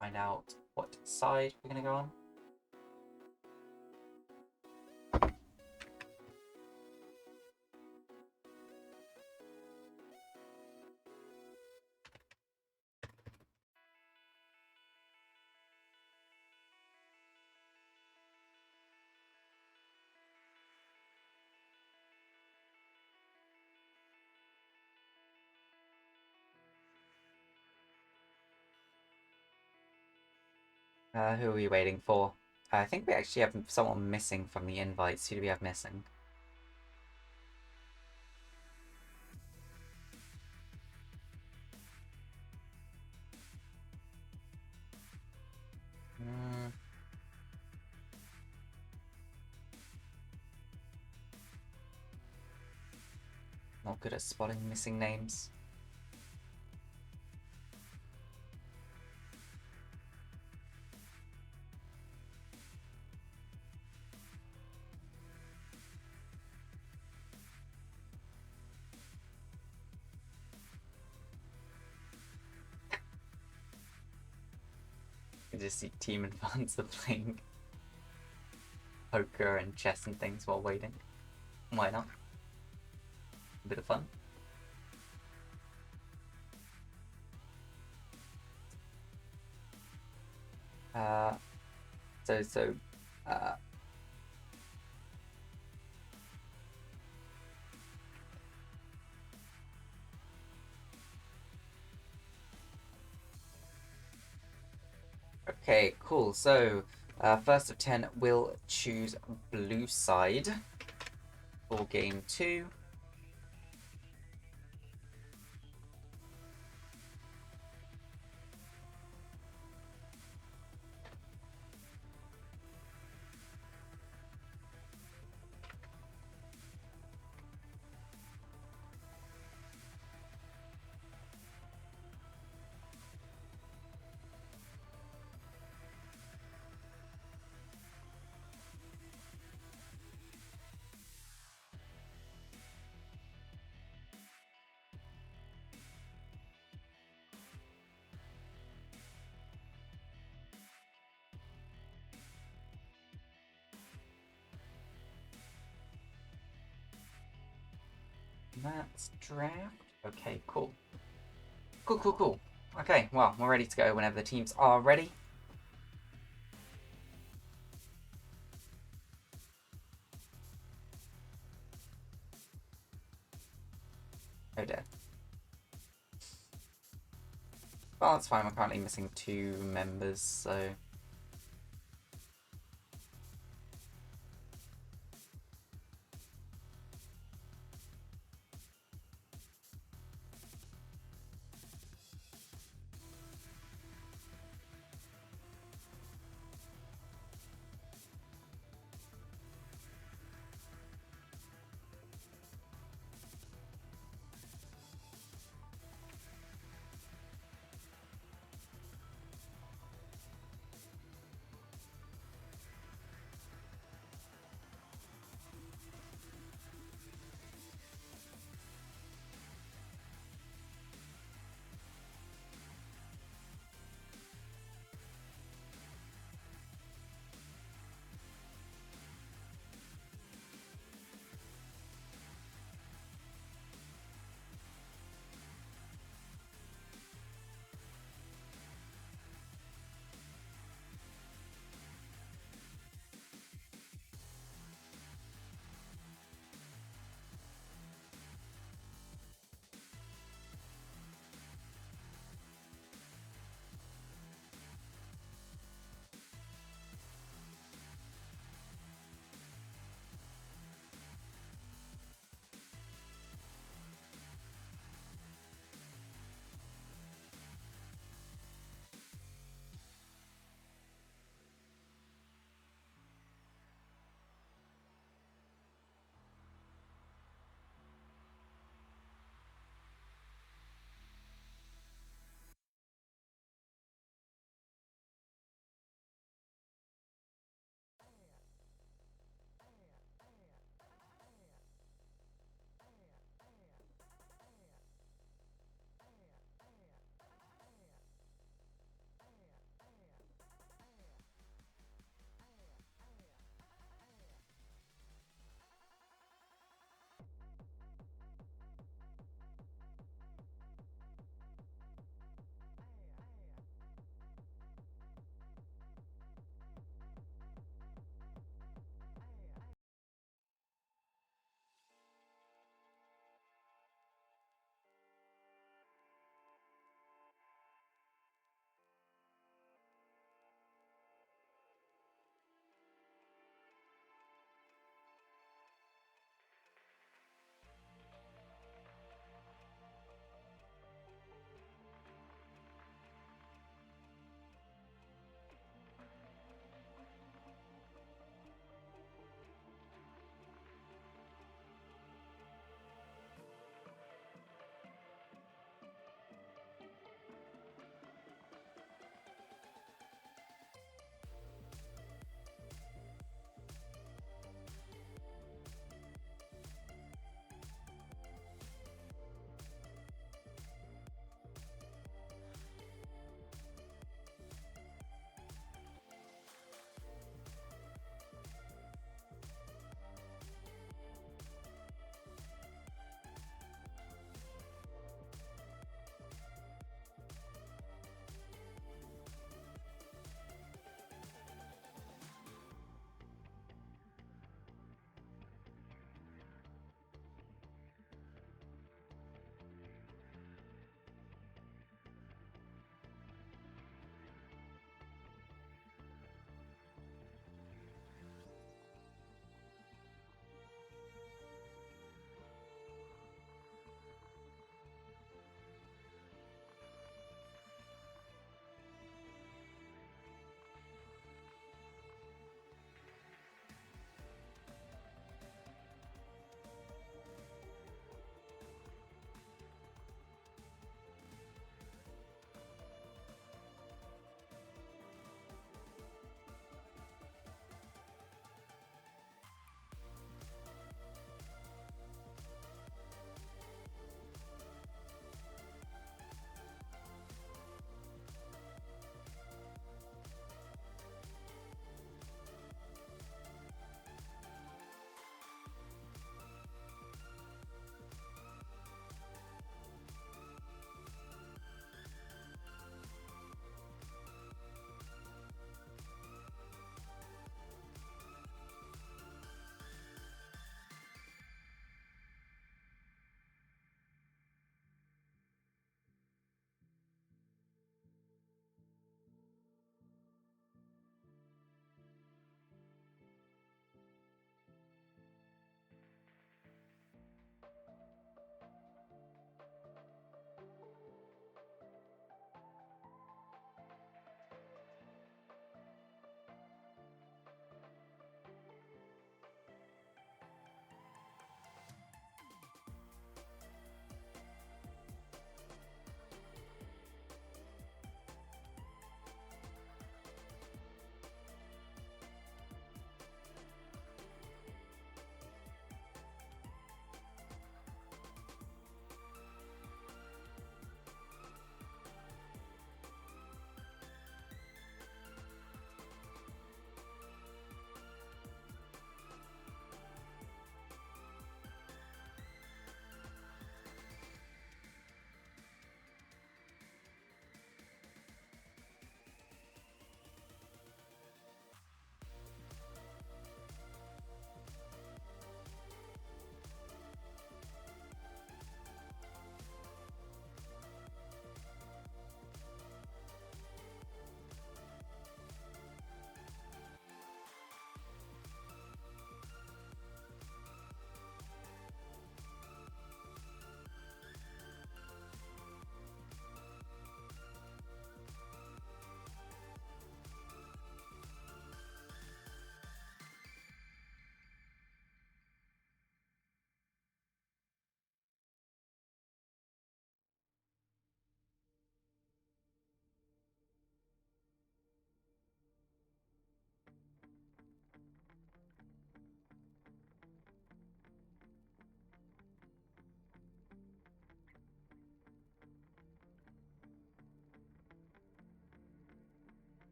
Find out what side we're going to go on. Who are we waiting for? I think we actually have someone missing from the invites. Who do we have missing? Not good at spotting missing names. You just see Team Advance are playing poker and chess and things while waiting. Why not? A bit of fun. Okay, cool. So, first of 10 will choose blue side for game 2. That's draft. Okay, cool. Cool. Okay, well, we're ready to go whenever the teams are ready. Oh dear. Well, that's fine. We're currently missing 2 members, so...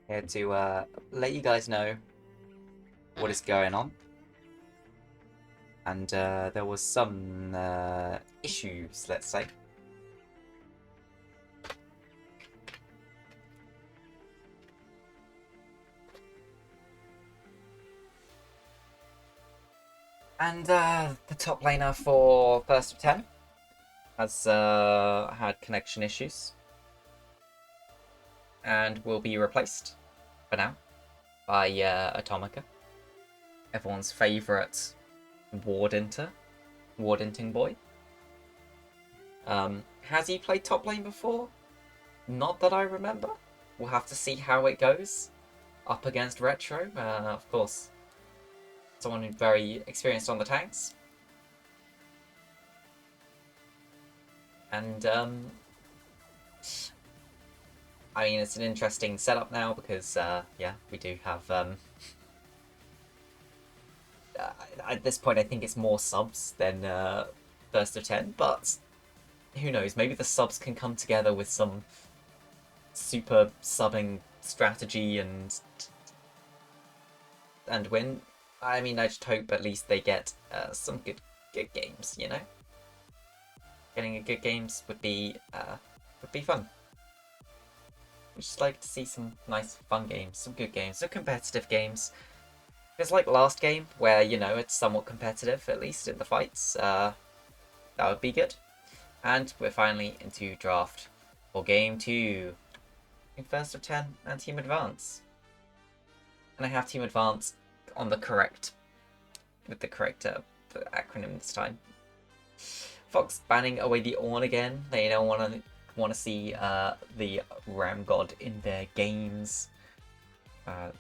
Here to let you guys know what is going on. And there was some issues, let's say. And the top laner for first of 10 has had connection issues. And will be replaced, for now, by Atomica. Everyone's favourite Wardinting boy. Has he played top lane before? Not that I remember. We'll have to see how it goes up against Retro. Of course, someone who's very experienced on the tanks. And I mean, it's an interesting setup now because yeah, we do have at this point I think it's more subs than first of 10, but who knows, maybe the subs can come together with some super subbing strategy and win. I mean, I just hope at least they get some good games, you know? Getting a good games would be fun. I'd just like to see some nice fun games, some good games, some competitive games. It's like last game, where, you know, it's somewhat competitive, at least in the fights. That would be good. And we're finally into draft for game 2. In first of 10 and Team Advance. And I have Team Advance on the correct, with the correct acronym this time. Fox banning away the Ornn again. They don't want to see the Ram God in their games. And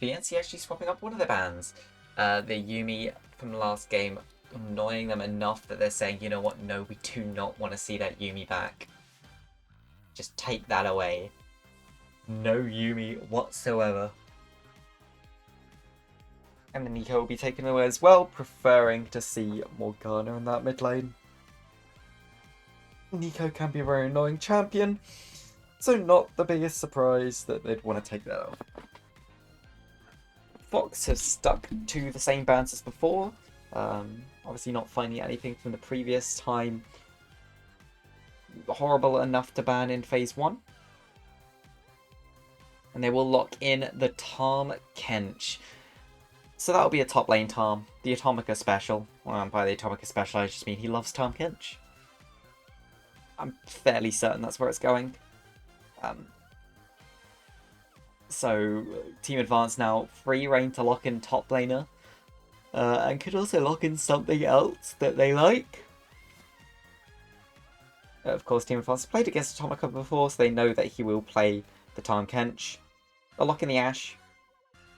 VNC actually swapping up one of the bans. The Yuumi from the last game, annoying them enough that they're saying, you know what, no, we do not want to see that Yuumi back. Just take that away. No Yuumi whatsoever. And then Nico will be taken away as well, preferring to see Morgana in that mid lane. Nico can be a very annoying champion, so not the biggest surprise that they'd want to take that off. Fox has stuck to the same bans as before, obviously not finding anything from the previous time horrible enough to ban in phase 1. And they will lock in the Tahm Kench. So that'll be a top lane Tahm, the Atomica special. By the Atomica special I just mean he loves Tahm Kench. I'm fairly certain that's where it's going. So Team Advance now free reign to lock in top laner. And could also lock in something else that they like. Of course, Team Advance played against Atomica before, so they know that he will play the Tahm Kench. A lock in the Ashe.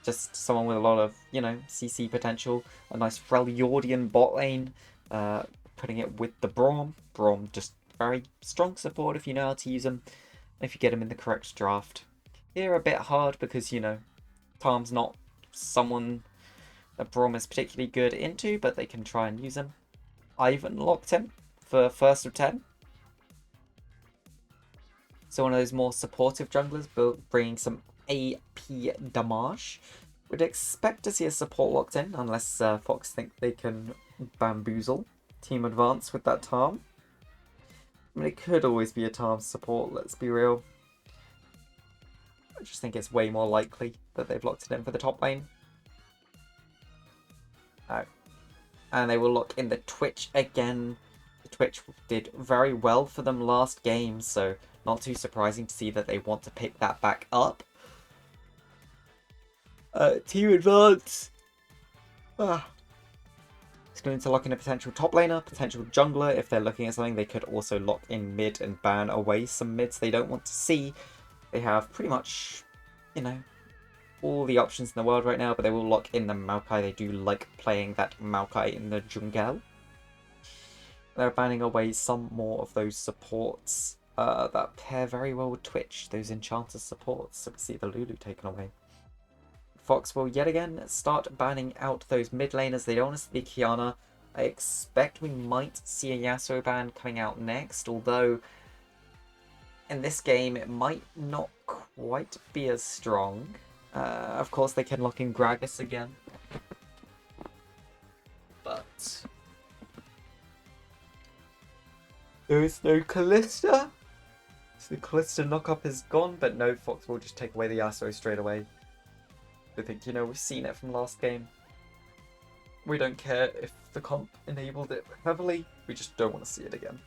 Just someone with a lot of, you know, CC potential. A nice Freljordian bot lane. Putting it with the Braum. Braum just very strong support if you know how to use him. If you get him in the correct draft. Here a bit hard because, you know, Tahm's not someone that Braum is particularly good into, but they can try and use him. Ivan locked in for first of 10. So one of those more supportive junglers, bringing some AP damage. Would expect to see a support locked in, unless Fox think they can bamboozle Team Advance with that Tahm. I mean, it could always be a Tahm support, let's be real. I just think it's way more likely that they've locked it in for the top lane. And they will lock in the Twitch again. The Twitch did very well for them last game, so not too surprising to see that they want to pick that back up. Team Advance. It's going to lock in a potential top laner, potential jungler. If they're looking at something, they could also lock in mid and ban away some mids they don't want to see. They have pretty much, you know, all the options in the world right now, but they will lock in the Maokai. They do like playing that Maokai in the jungle. They're banning away some more of those supports that pair very well with Twitch, those Enchanter supports. So we see the Lulu taken away. Fox will yet again start banning out those mid laners. They don't want to see the Kiana. I expect we might see a Yasuo ban coming out next, although in this game it might not quite be as strong. Of course, they can lock in Gragas again. But there is no Callista. So the Callista knockup is gone, but no, Fox will just take away the Yasuo straight away. I think, we've seen it from last game. We don't care if the comp enabled it heavily, we just don't want to see it again.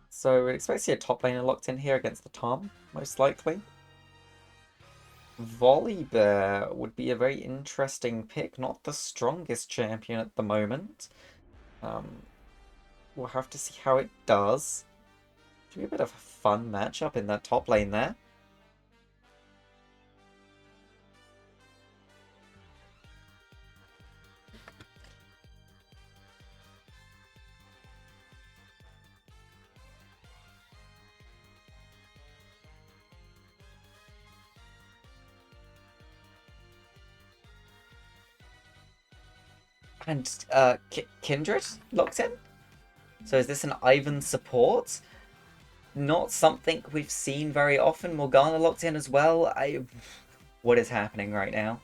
So we expect to see a top laner locked in here against the Tom, most likely. Volibear would be a very interesting pick, not the strongest champion at the moment. We'll have to see how it does. Should be a bit of a fun matchup in that top lane there. And Kindred locked in? So is this an Ivan support? Not something we've seen very often. Morgana locked in as well. What is happening right now?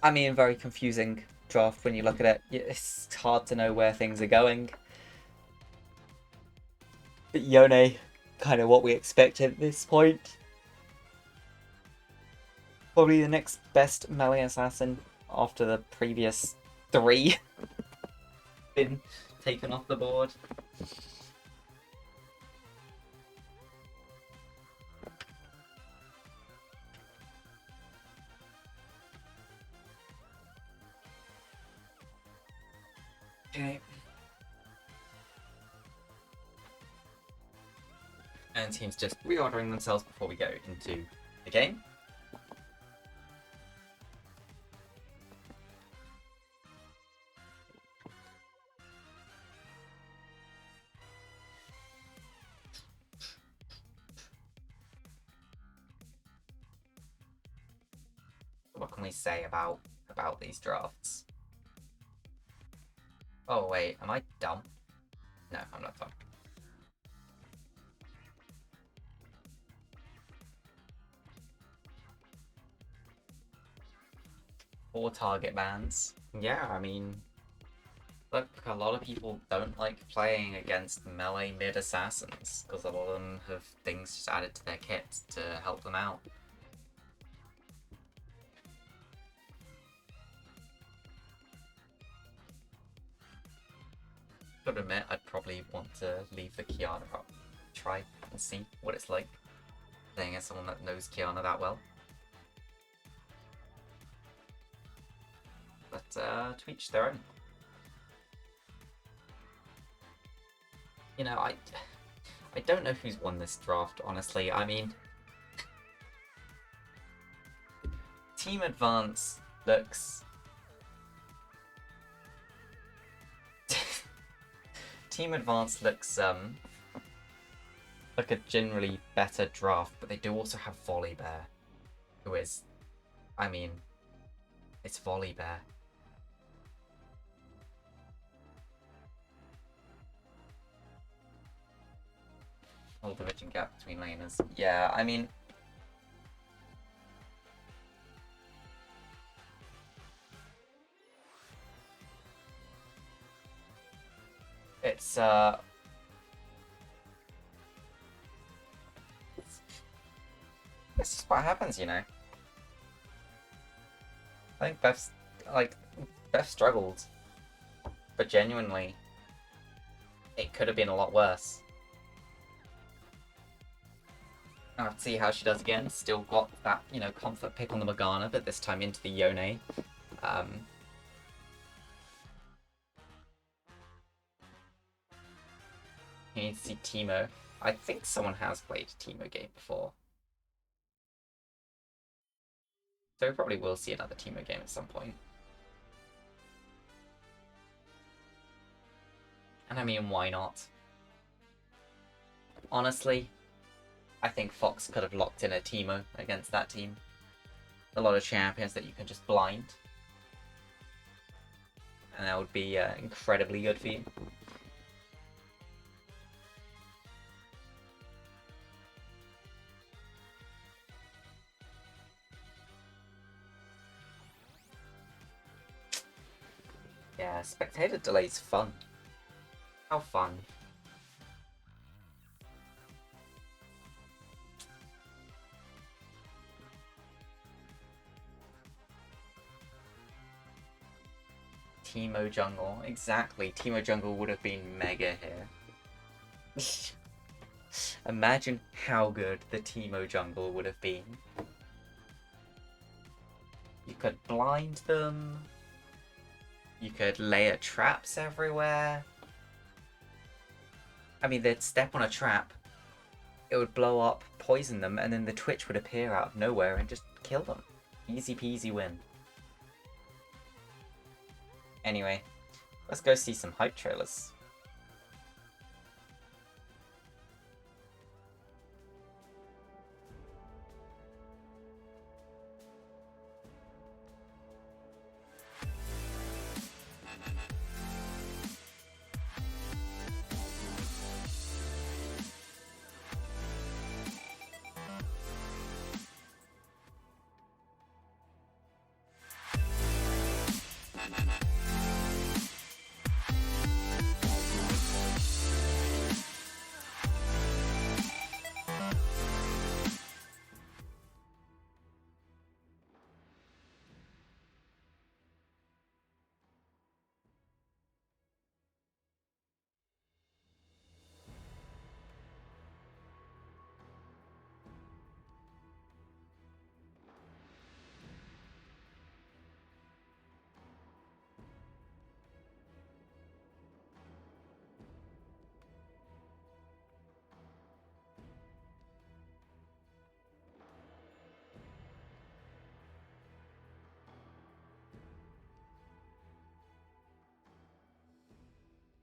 I mean, very confusing draft when you look at it. It's hard to know where things are going. But Yone, kind of what we expected at this point. Probably the next best melee assassin after the previous 3 been taken off the board. Okay. And teams just reordering themselves before we go into the game. What can we say about these drafts? Oh wait, am I dumb? No, I'm not dumb. Or target bans. Yeah, I mean, look, a lot of people don't like playing against melee mid assassins because a lot of them have things just added to their kit to help them out. Gotta admit, I'd probably want to leave the Kiana up, try and see what it's like playing as someone that knows Kiana that well. But to each their own. I don't know who's won this draft, honestly. I mean, Team Advance looks... Team Advance looks like a generally better draft, but they do also have Volibear, who is, I mean, it's Volibear. All the vision gap between laners. Yeah, I mean, it's this is what happens, I think Beth struggled, but genuinely, it could have been a lot worse. I'll have to see how she does again. Still got that, comfort pick on the Morgana, but this time into the Yone. You need to see Teemo. I think someone has played a Teemo game before. So we probably will see another Teemo game at some point. And I mean, why not? Honestly, I think Fox could have locked in a Teemo against that team. A lot of champions that you can just blind. And that would be incredibly good for you. Yeah, spectator delay's fun. How fun. Teemo jungle. Exactly. Teemo jungle would have been mega here. Imagine how good the Teemo jungle would have been. You could blind them. You could layer traps everywhere. I mean, they'd step on a trap, it would blow up, poison them, and then the Twitch would appear out of nowhere and just kill them. Easy peasy win. Anyway, let's go see some hype trailers.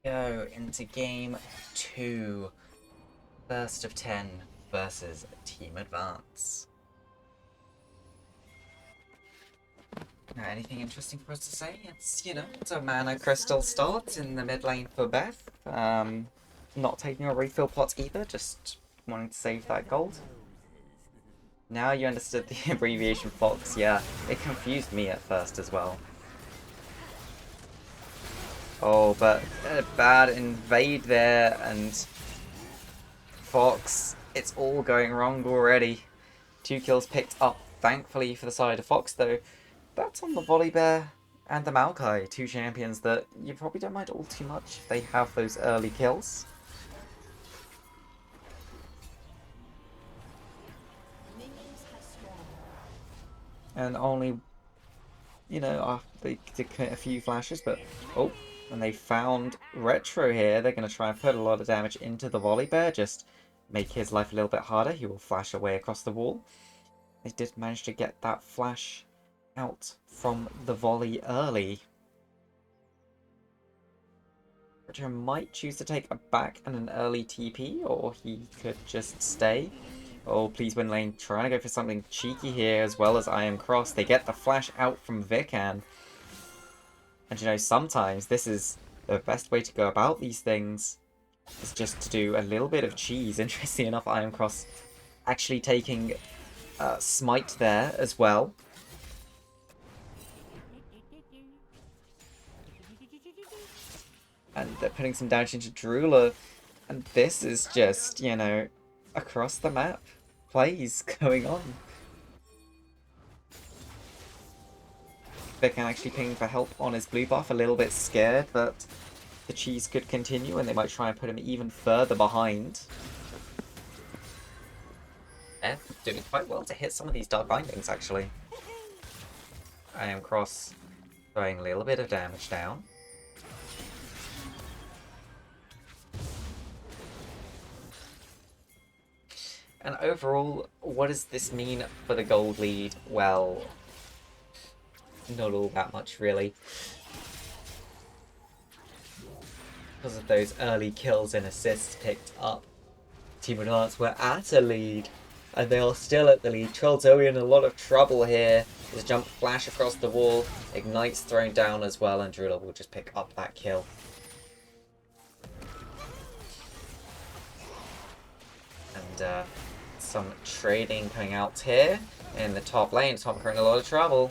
Go into game 2. First of 10 versus Team Advance. Now, anything interesting for us to say? It's, it's a mana crystal start in the mid lane for Beth. Not taking a refill pot either, just wanting to save that gold. Now you understood the abbreviation Fox, yeah. It confused me at first as well. Oh, but a bad invade there, and Fox, it's all going wrong already. 2 kills picked up, thankfully, for the side of Fox, though. That's on the Volibear and the Maokai, 2 champions that you probably don't mind all too much if they have those early kills. And only, they did commit a few flashes, but, oh, and they found Retro here. They're going to try and put a lot of damage into the Volibear, just make his life a little bit harder. He will flash away across the wall. They did manage to get that flash out from the volley early. Retro might choose to take a back and an early TP, or he could just stay. Oh, please win lane. Trying to go for something cheeky here, as well as I am cross. They get the flash out from Vican. And sometimes this is the best way to go about these things. Is just to do a little bit of cheese. Interesting enough, I am cross actually taking Smite there as well. And they're putting some damage into Drooler. And this is just, across the map plays going on. Vic can actually ping for help on his blue buff, a little bit scared that the cheese could continue and they might try and put him even further behind. F doing quite well to hit some of these dark bindings, actually. I am cross throwing a little bit of damage down. And overall, what does this mean for the gold lead? Well, not all that much, really. because of those early kills and assists picked up, Team Advance were at a lead, and they are still at the lead. CoraL in a lot of trouble here. His jump flash across the wall, Ignite's thrown down as well, and Drula will just pick up that kill. And some trading coming out here in the top lane. Tomka in a lot of trouble.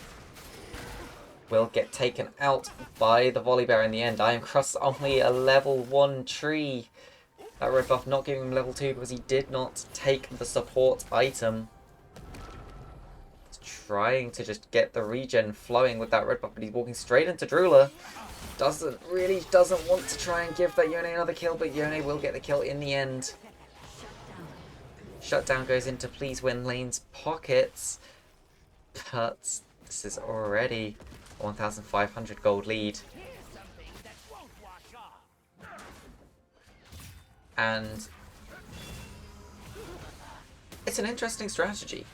Will get taken out by the volley bear in the end. Iron Cross only a level 1 tree. That red buff not giving him level 2 because he did not take the support item. He's trying to just get the regen flowing with that red buff, but he's walking straight into Drula. Doesn't want to try and give that Yone another kill, but Yone will get the kill in the end. Shutdown goes into Please Win Lane's pockets. But this is already a 1,500 gold lead. And it's an interesting strategy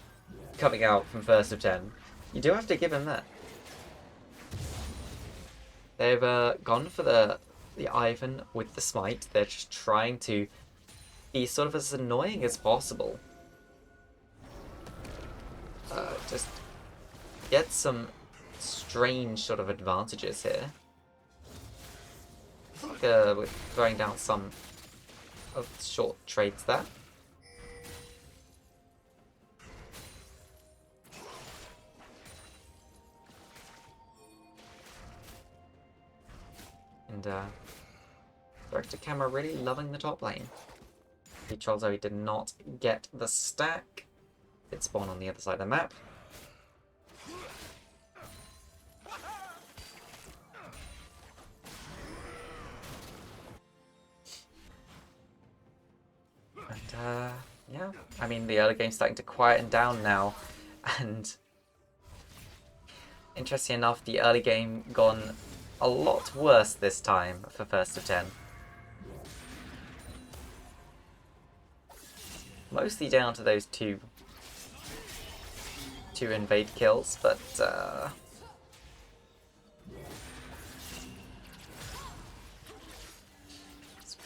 coming out from first of 10. You do have to give him that. They've gone for the Ivan with the smite. They're just trying to be sort of as annoying as possible. Just get some strange sort of advantages here. We're throwing down some of the short trades there. And director camera really loving the top lane. The CoraL did not get the stack. It spawned on the other side of the map. And yeah, I mean the early game's starting to quieten down now, and interesting enough, the early game gone a lot worse this time for first of 10. Mostly down to those two invade kills, but that's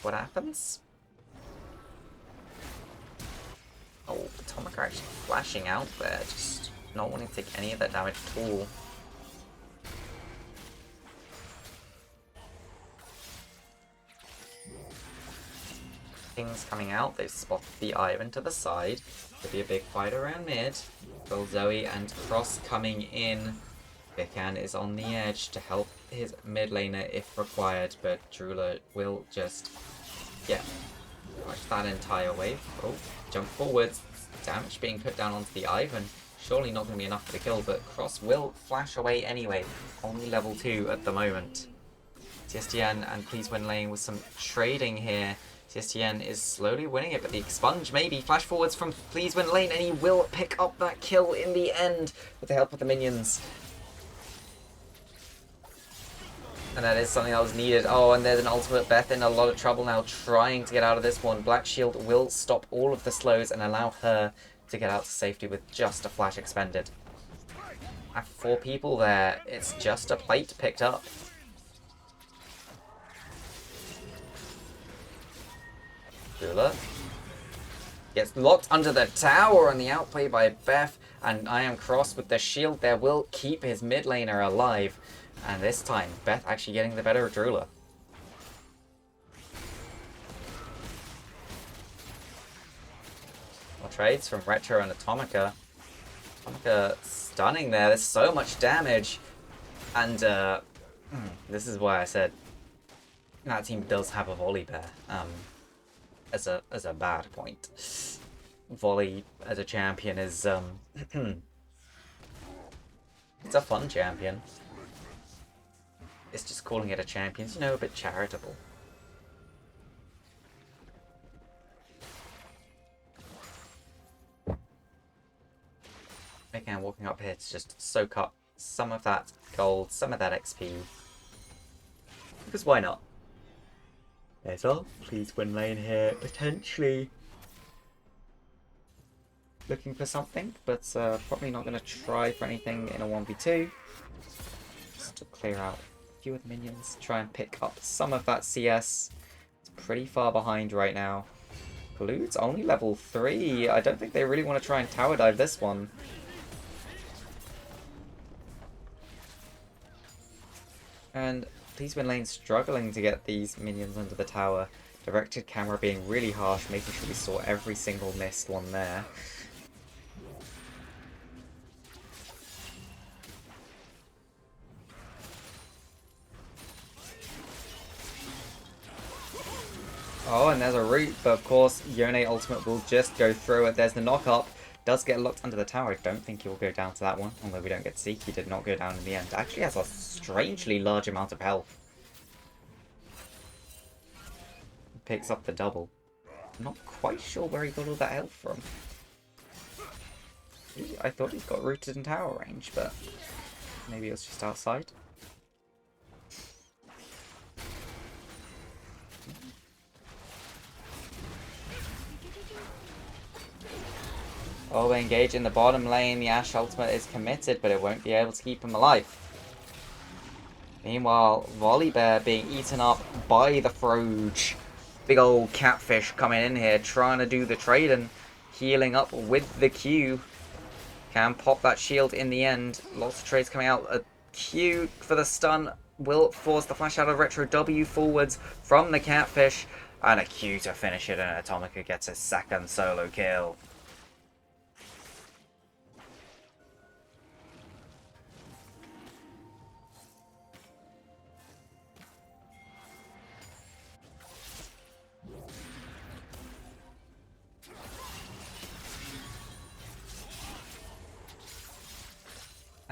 what happens. Oh, Atomic are actually flashing out there, just not wanting to take any of that damage at all. King's coming out, they've spotted the Ivan to the side. Could be a big fight around mid. Zoe and Cross coming in. Vikan is on the edge to help his mid laner if required, but Drula will just watch that entire wave. Oh, jump forwards. Damage being put down onto the Ivan. Surely not going to be enough for the kill, but Cross will flash away anyway. Only level 2 at the moment. TSTN and Please Win Lane with some trading here. TSTN is slowly winning it, but the expunge maybe. Flash forwards from Please Win Lane, and he will pick up that kill in the end with the help of the minions. And that is something that was needed. Oh, and there's an ultimate. Beth in a lot of trouble now, trying to get out of this one. Black Shield will stop all of the slows and allow her to get out to safety with just a flash expended. I have 4 people there. It's just a plate picked up. Drula gets locked under the tower, and the outplay by Beth, and Iron Cross with the shield there will keep his mid laner alive. And this time, Beth actually getting the better of Drula. More trades from Retro and Atomica. Atomica stunning there. There's so much damage. And this is why I said that team does have a volley bear. As a bad point. Volley as a champion is it's a fun champion. It's just calling it a champion, a bit charitable. Again, walking up here to just soak up some of that gold, some of that XP. Because why not? There's our Please Win Lane here, potentially looking for something, but probably not going to try for anything in a 1v2. Just to clear out few of the minions, try and pick up some of that CS. It's pretty far behind right now. Glued's only level 3. I don't think they really want to try and tower dive this one. And these mid lanes struggling to get these minions under the tower. Directed camera being really harsh, making sure we saw every single missed one there. Oh, and there's a root, but of course, Yone ultimate will just go through it. There's the knock-up. Does get locked under the tower. I don't think he'll go down to that one, although we don't get to see. He did not go down in the end. Actually has a strangely large amount of health. Picks up the double. I'm not quite sure where he got all that health from. I thought he's got rooted in tower range, but maybe it was just outside. Oh, we engage in the bottom lane. The Ashe ultimate is committed, but it won't be able to keep him alive. Meanwhile, Volibear being eaten up by the Froge. Big old catfish coming in here, trying to do the trade and healing up with the Q. Can pop that shield in the end. Lots of trades coming out. A Q for the stun will force the flash out of Retro W forwards from the catfish. And a Q to finish it, and Atomica gets a second solo kill.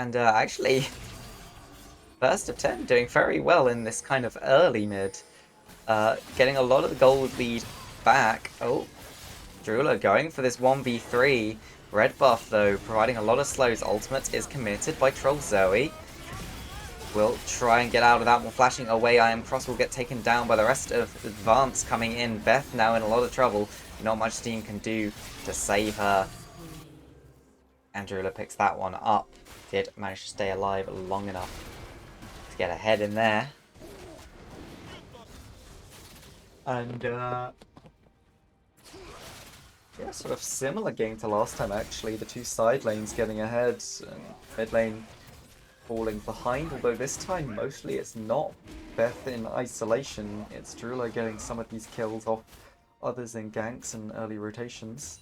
And actually, first of 10 doing very well in this kind of early mid. Getting a lot of the gold lead back. Oh, Drula going for this 1v3. Red buff, though, providing a lot of slows. Ultimate is committed by Troll Zoe. Will try and get out of that one. Flashing away, I Am Cross will get taken down by the rest of Advance coming in. Beth now in a lot of trouble. Not much team can do to save her. And Drula picks that one up. Did manage to stay alive long enough to get ahead in there. And yeah, sort of similar game to last time actually. The two side lanes getting ahead and mid lane falling behind, although this time mostly it's not Beth in isolation. It's Drula getting some of these kills off others in ganks and early rotations.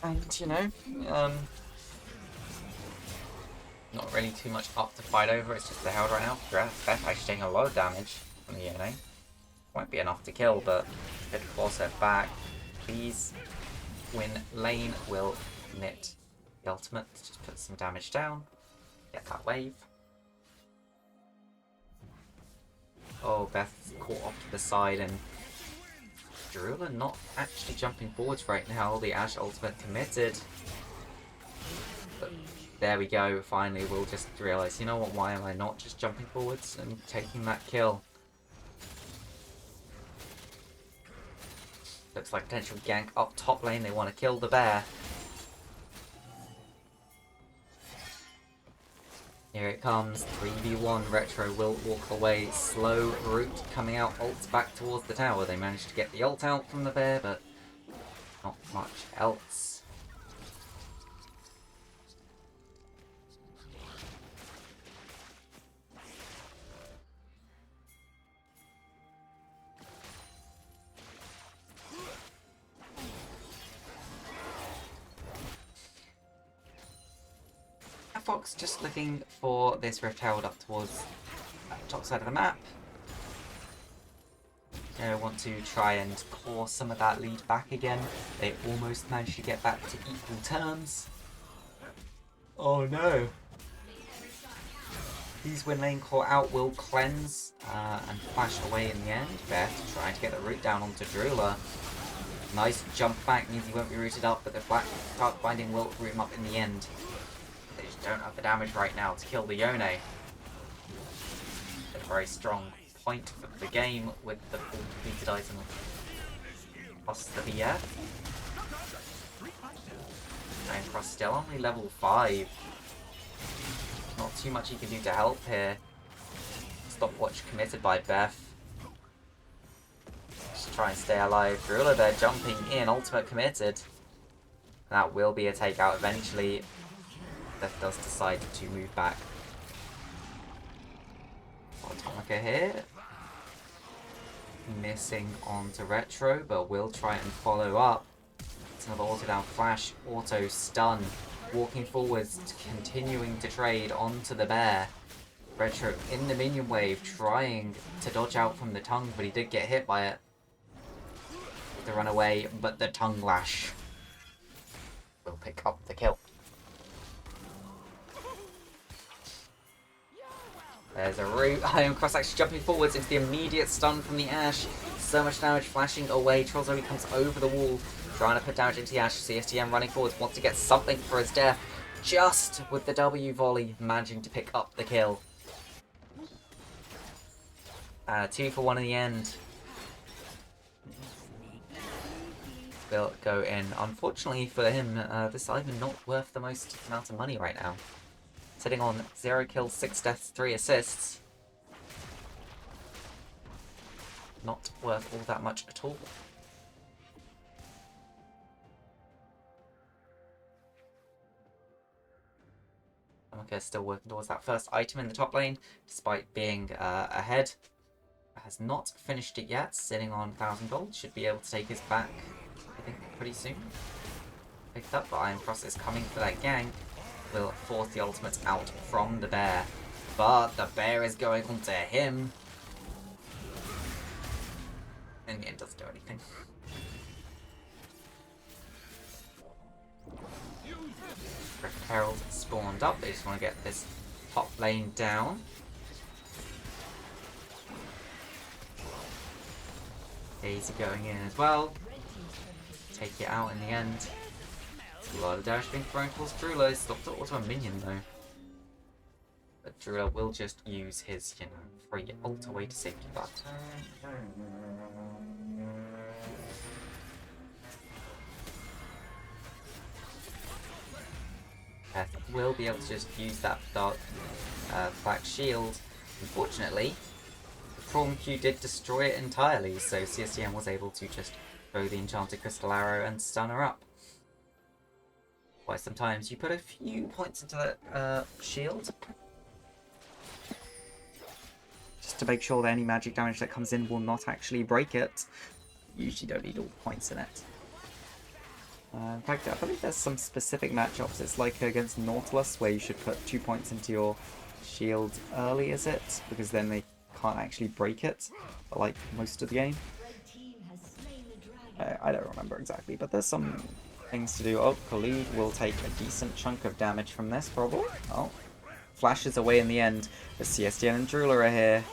And, you know, not really too much up to fight over, it's just the Herald right now. Beth actually taking a lot of damage from the Yone. Won't be enough to kill, but could force her back. Please win lane will commit the ultimate. Just put some damage down. Get that wave. Oh, Beth's caught off to the side and Drula not actually jumping forwards right now. The Ashe ultimate committed. But there we go. Finally, we'll just realise, you know what, why am I not just jumping forwards and taking that kill? Looks like potential gank up top lane. They want to kill the bear. Here it comes, 3v1, Retro will walk away, slow route coming out, ults back towards the tower. They managed to get the ult out from the bear, but not much else. Fox just looking for this Rift Herald up towards the top side of the map. They want to try and claw some of that lead back again. They almost managed to get back to equal terms. Oh no. These win lane CoraL will cleanse and flash away in the end. Beth trying to get the root down onto Drula. Nice jump back, means he won't be rooted up, but the Black Dark Binding will root him up in the end. They just don't have the damage right now to kill the Yone. A very strong point for the game with the full completed item plus the BF. And Cross still only level 5. Not too much he can do to help here. Stopwatch committed by Beth. Just try and stay alive. Drula there jumping in, ultimate committed. That will be a takeout eventually. Beth does decide to move back. Atomica here. Missing onto Retro, but will try and follow up. It's another auto down flash, auto stun. Walking forwards, continuing to trade onto the bear. Retro in the minion wave, trying to dodge out from the tongue, but he did get hit by it. The runaway, but the tongue lash will pick up the kill. There's a root. Iron Cross actually jumping forwards into the immediate stun from the Ashe. So much damage flashing away. Trollzori comes over the wall, trying to put damage into the Ashe. CSTM running forwards, wants to get something for his death. Just with the W volley, managing to pick up the kill. 2 for 1 in the end. Will go in. Unfortunately for him, this item not worth the most amount of money right now. Sitting on 0 kills, 6 deaths, 3 assists. Not worth all that much at all. Okay, still working towards that first item in the top lane, despite being ahead. Has not finished it yet, sitting on 1,000 gold. Should be able to take his back, I think, pretty soon. Picked up, but Iron Cross is coming for that gank. Will force the ultimate out from the bear. But the bear is going onto him. And it doesn't do anything. Griffin Herald spawned up. They just want to get this top lane down. Daisy going in as well. Take it out in the end. A lot of damage being thrown towards Drula. Stopped to auto a minion though. But Drula will just use his, free ult away to safety but. Beth will be able to just use that dark black shield. Unfortunately, the Prawn Q did destroy it entirely, so CSTM was able to just throw the enchanted crystal arrow and stun her up. Why sometimes you put a few points into that shield just to make sure that any magic damage that comes in will not actually break it. You usually don't need all the points in it. In fact, I believe there's some specific matchups. It's like against Nautilus where you should put 2 points into your shield early, is it? Because then they can't actually break it, like most of the game. I don't remember exactly, but there's some things to do. Oh, Khalid will take a decent chunk of damage from this, probably. Oh, flashes away in the end. The CSTN and Drula are here.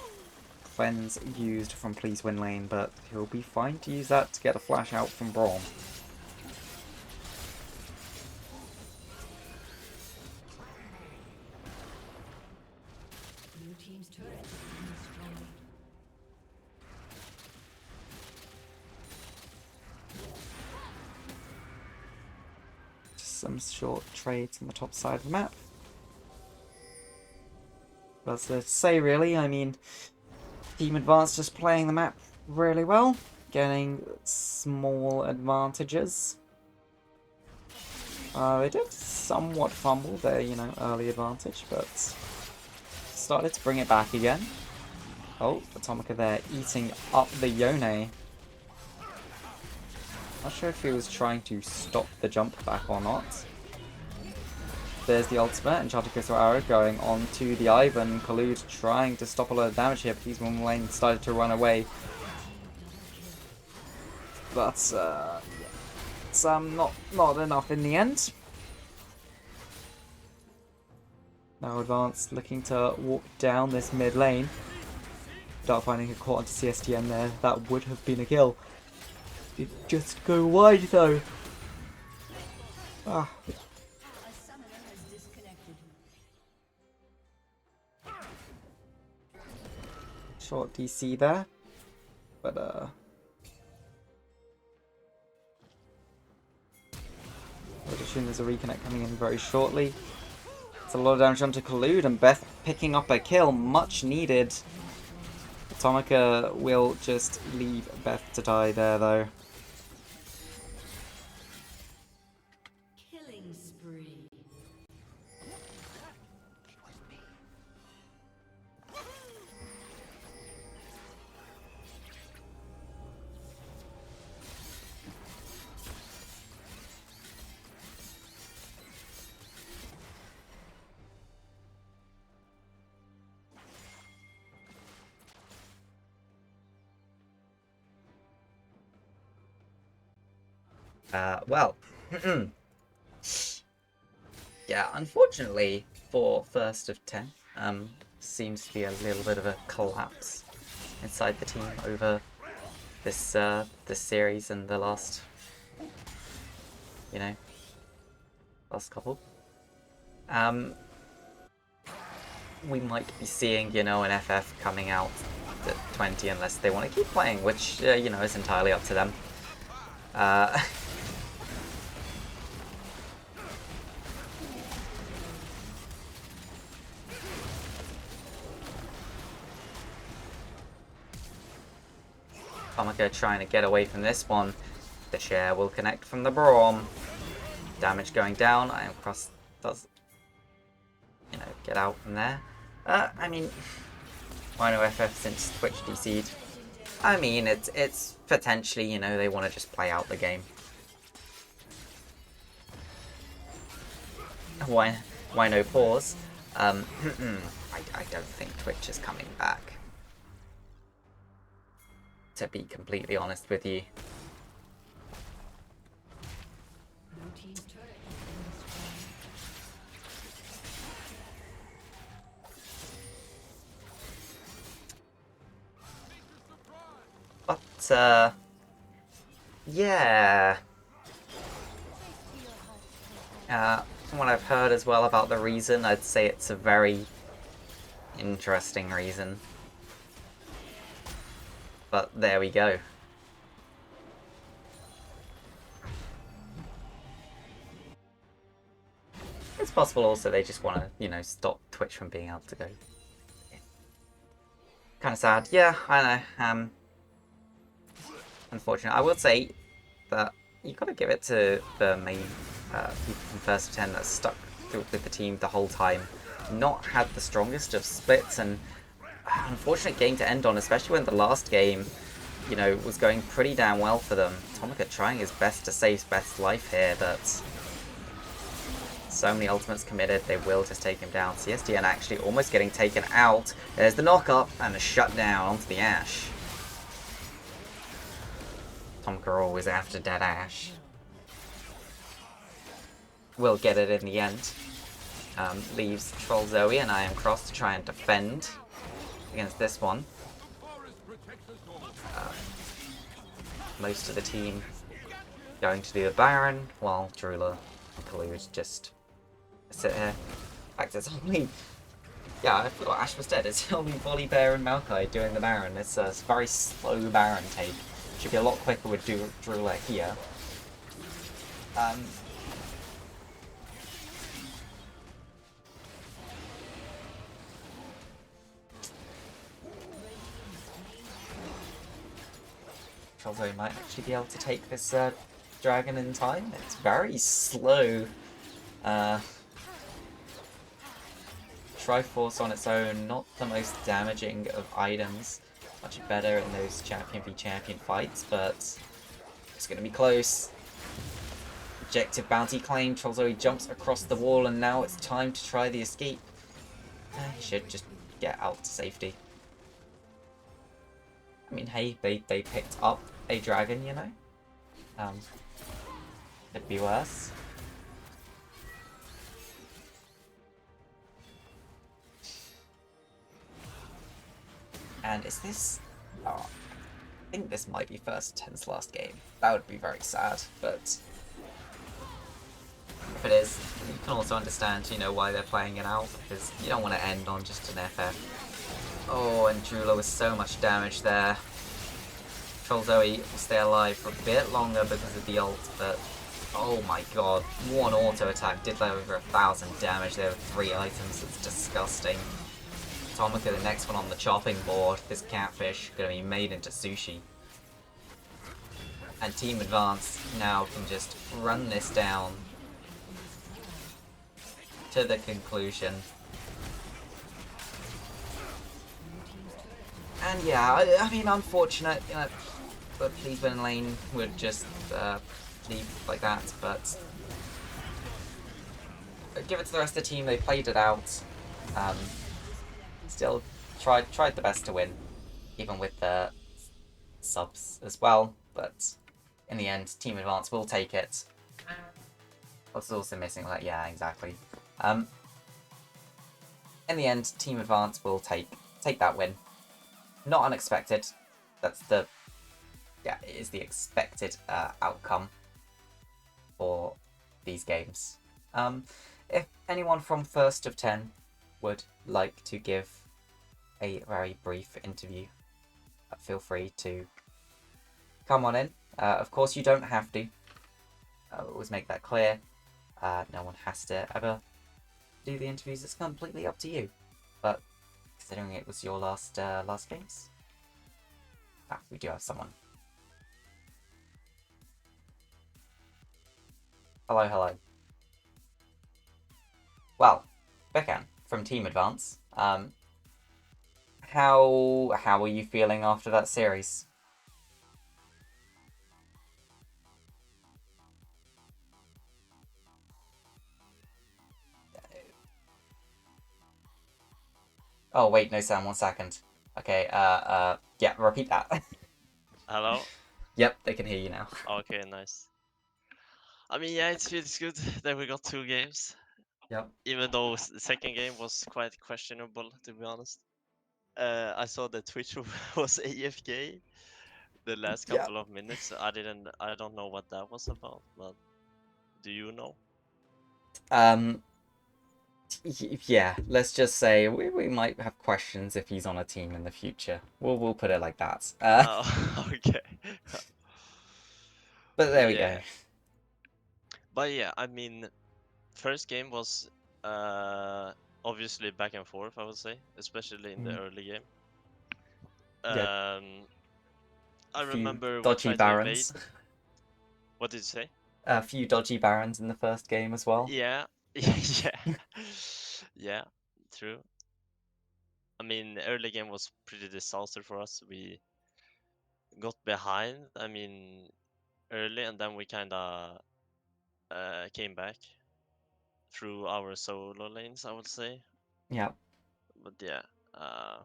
Cleanse used from Please Win Lane, but he'll be fine to use that to get a flash out from Braum. Some short trades on the top side of the map. That's to say, really. I mean, Team Advance just playing the map really well, getting small advantages. They did somewhat fumble their, early advantage, but started to bring it back again. Oh, Atomica there eating up the Yone. Not sure if he was trying to stop the jump back or not. There's the ultimate, Enchanted Crystal Arrow going on to the Ivan. Khalid trying to stop a lot of damage here, but he's one lane started to run away. But, yeah, it's not enough in the end. Now Advance looking to walk down this mid lane. Without finding a caught onto CSTN there, that would have been a kill. It just go wide though. Ah. A summoner has disconnected. Short DC there. But I would assume there's a reconnect coming in very shortly. It's a lot of damage onto Collude, and Beth picking up a kill, much needed. Atomica will just leave Beth to die there though. Killing spree. Well, yeah, unfortunately for first of 10, seems to be a little bit of a collapse inside the team over this this series and the last, last couple. We might be seeing, an FF coming out at 20 unless they want to keep playing, which, is entirely up to them. Atomica trying to get away from this one. The share will connect from the Braum. Damage going down. I am cross. Does, get out from there. I mean, Rhino FF since Twitch DC'd. I mean, it's potentially, they want to just play out the game. Why no pause? I don't think Twitch is coming back. To be completely honest with you. Blue team's turret has But, yeah. From what I've heard as well about the reason, I'd say it's a very interesting reason. But there we go. It's possible also they just want to, stop Twitch from being able to go. Kind of sad. Yeah, I know. Unfortunate. I will say that you got to give it to the main people from First of 10 that stuck with the team the whole time. Not had the strongest of splits, and unfortunate game to end on, especially when the last game, was going pretty damn well for them. Atomica trying his best to save Beth's life here, but so many ultimates committed, they will just take him down. CSDN actually almost getting taken out. There's the knock-up and a shutdown onto the Ashe. Atomica always after dead Ashe. Will get it in the end. Leaves Troll Zoe and I am cross to try and defend against this one. Most of the team going to do the Baron, while Drula and Collude just sit here. In fact, it's only... Yeah, I forgot Ashe was dead. It's only Volley Bear and Maokai doing the Baron. It's a very slow Baron take. Should be a lot quicker with Drula here. Although he might actually be able to take this dragon in time. It's very slow. Triforce on its own, not the most damaging of items. Much better in those champion v champion fights, but it's going to be close. Objective bounty claim. Trollzoe jumps across the wall, and now it's time to try the escape. He should just get out to safety. I mean, hey, they picked up a dragon, Could be worse. And is this... Oh, I think this might be First 10's last game. That would be very sad, but... If it is, you can also understand, why they're playing it out, because you don't want to end on just an FF. Oh, and Drula with so much damage there. Troll Zoe will stay alive for a bit longer because of the ult, but oh my god, one auto attack did over 1,000 damage there with 3 items. It's disgusting. Tomika, the next one on the chopping board. This catfish gonna be made into sushi. And Team Advance now can just run this down to the conclusion. And yeah, I mean, unfortunate, but please win lane would just leave like that, but give it to the rest of the team. They played it out. Still tried the best to win, even with the subs as well, but in the end, Team Advance will take it. What's also missing? Like, yeah, exactly. In the end, Team Advance will take that win. Not unexpected. That's the... Yeah, it is the expected outcome for these games. If anyone from First of 10 would like to give a very brief interview, feel free to come on in. Of course, you don't have to. Always make that clear. No one has to ever do the interviews. It's completely up to you. But considering it was your last games, we do have someone. Hello, hello. Well, Bekan from Team Advance. How are you feeling after that series? Oh wait, no sound. 1 second. Okay. Yeah. Repeat that. Hello? Yep, they can hear you now. Okay, nice. I mean, yeah, it feels good that we got 2 games. Yep. Even though the second game was quite questionable, to be honest. I saw that Twitch was AFK the last Yeah. couple of minutes. I don't know what that was about, but do you know? Yeah. Let's just say we might have questions if he's on a team in the future. We'll put it like that. Oh, okay. But there we Yeah. go. But yeah, I mean, first game was obviously back and forth, I would say, especially in the early game. Yeah. I A few remember we dodgy tried to invade. barons. What did you say? A few dodgy barons in the first game as well. Yeah, Yeah. yeah, yeah, true. I mean, early game was pretty disaster for us. We got behind, I mean, early, and then we kind of came back through our solo lanes, I would say. Yeah. But yeah, uh,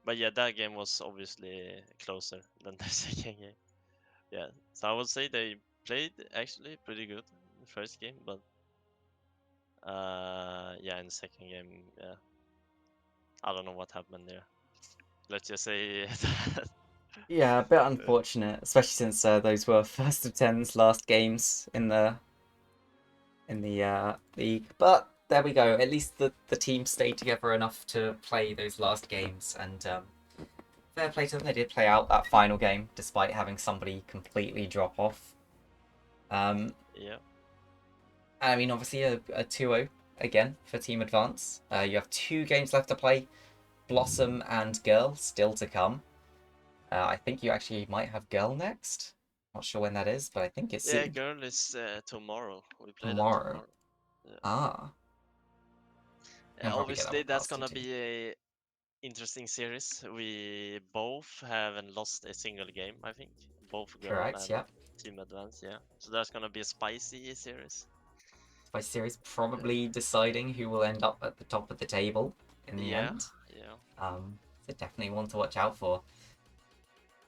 that game was obviously closer than the second game. Yeah, so I would say they played actually pretty good in the first game, but yeah, in the second game, yeah, I don't know what happened there. Let's just say that. Yeah, a bit unfortunate, especially since those were First of 10's last games in the league. But there we go. At least the team stayed together enough to play those last games, and fair play to them. They did play out that final game despite having somebody completely drop off. Yeah. I mean, obviously a 2-0 again for Team Advance. You have 2 games left to play. Blossom and Girl still to come. I think you actually might have Girl next. Not sure when that is, but I think it's Yeah, soon. girl is tomorrow. We play that Tomorrow. tomorrow. Yeah. Ah. Can probably get that Obviously, one that's past you gonna too. be a interesting series. We both haven't lost a single game, I think. Both girl Correct, and yep. Team Advance, yeah. So that's gonna be a spicy series. By series probably deciding who will end up at the top of the table in the Yeah, end. yeah. So definitely one to watch out for.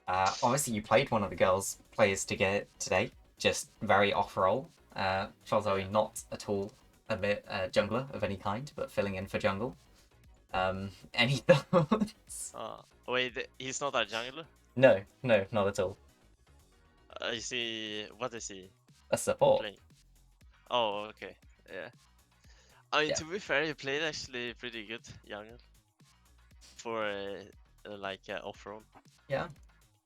Obviously, you played one of the girls' players today, just very off-roll. Charles Owen not at all a bit jungler of any kind, but filling in for jungle. Any thoughts? Wait, he's not a jungler? No, no, not at all. Is he... What is he A support. playing? Oh, okay. Yeah. I mean, Yeah. to be fair, he played actually pretty good jungle. For, like, off-road. Yeah.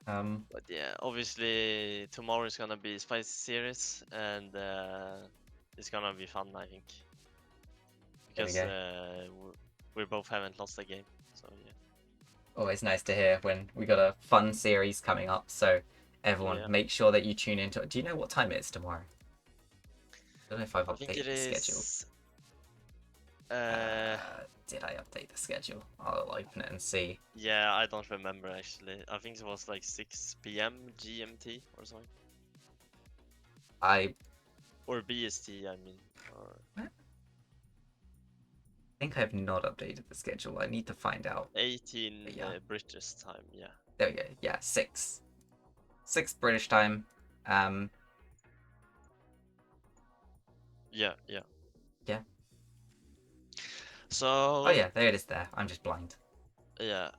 But yeah, obviously tomorrow is gonna be Spicy Series, and it's gonna be fun, I think. There we Because go. we both haven't lost a game, so yeah. Always nice to hear when we got a fun series coming up. So everyone, Yeah. make sure that you tune into it. Do you know what time it is tomorrow? I don't know if I've I think updated it the schedule. is. Did I update the schedule? I'll open it and see. Yeah, I don't remember actually. I think it was like 6 p.m. GMT or something. I Or BST, I mean. Or think I've not updated the schedule. I need to find out. 18 Yeah. British time, yeah. There we go. Yeah, 6. 6 British time. Yeah, yeah. Yeah. So. Oh yeah, there it is there. I'm just blind. Yeah.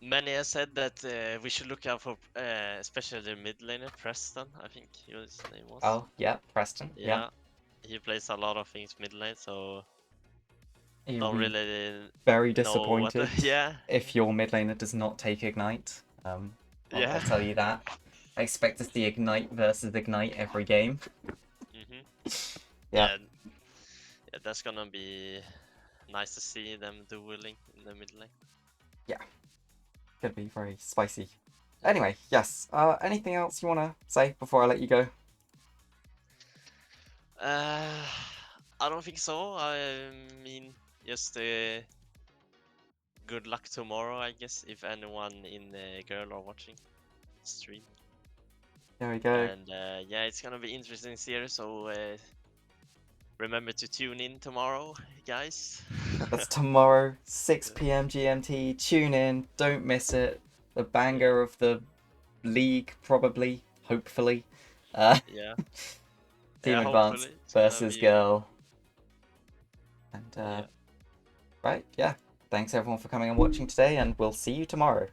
Many have said that we should look out for especially the mid laner, Preston, I think his name was. Oh, yeah, Preston. Yeah. He plays a lot of things mid lane, so You'll don't be really very know what disappointed yeah. if your mid laner does not take Ignite. Yeah. I'll tell you that. I expect to see Ignite versus Ignite every game. Yeah. Yeah, that's gonna be nice to see them dueling in the mid lane. Yeah. Could be very spicy. Anyway, yes. Anything else you want to say before I let you go? I don't think so. I mean, just good luck tomorrow, I guess, if anyone in Girl are watching stream. There we go. And yeah, it's gonna be interesting series, so remember to tune in tomorrow, guys. That's tomorrow, 6 p.m. GMT. Tune in. Don't miss it. The banger of the league, probably. Hopefully. Yeah. Team Yeah, Advance hopefully it's gonna versus be Girl. And, yeah. right, yeah. Thanks everyone for coming and watching today, and we'll see you tomorrow.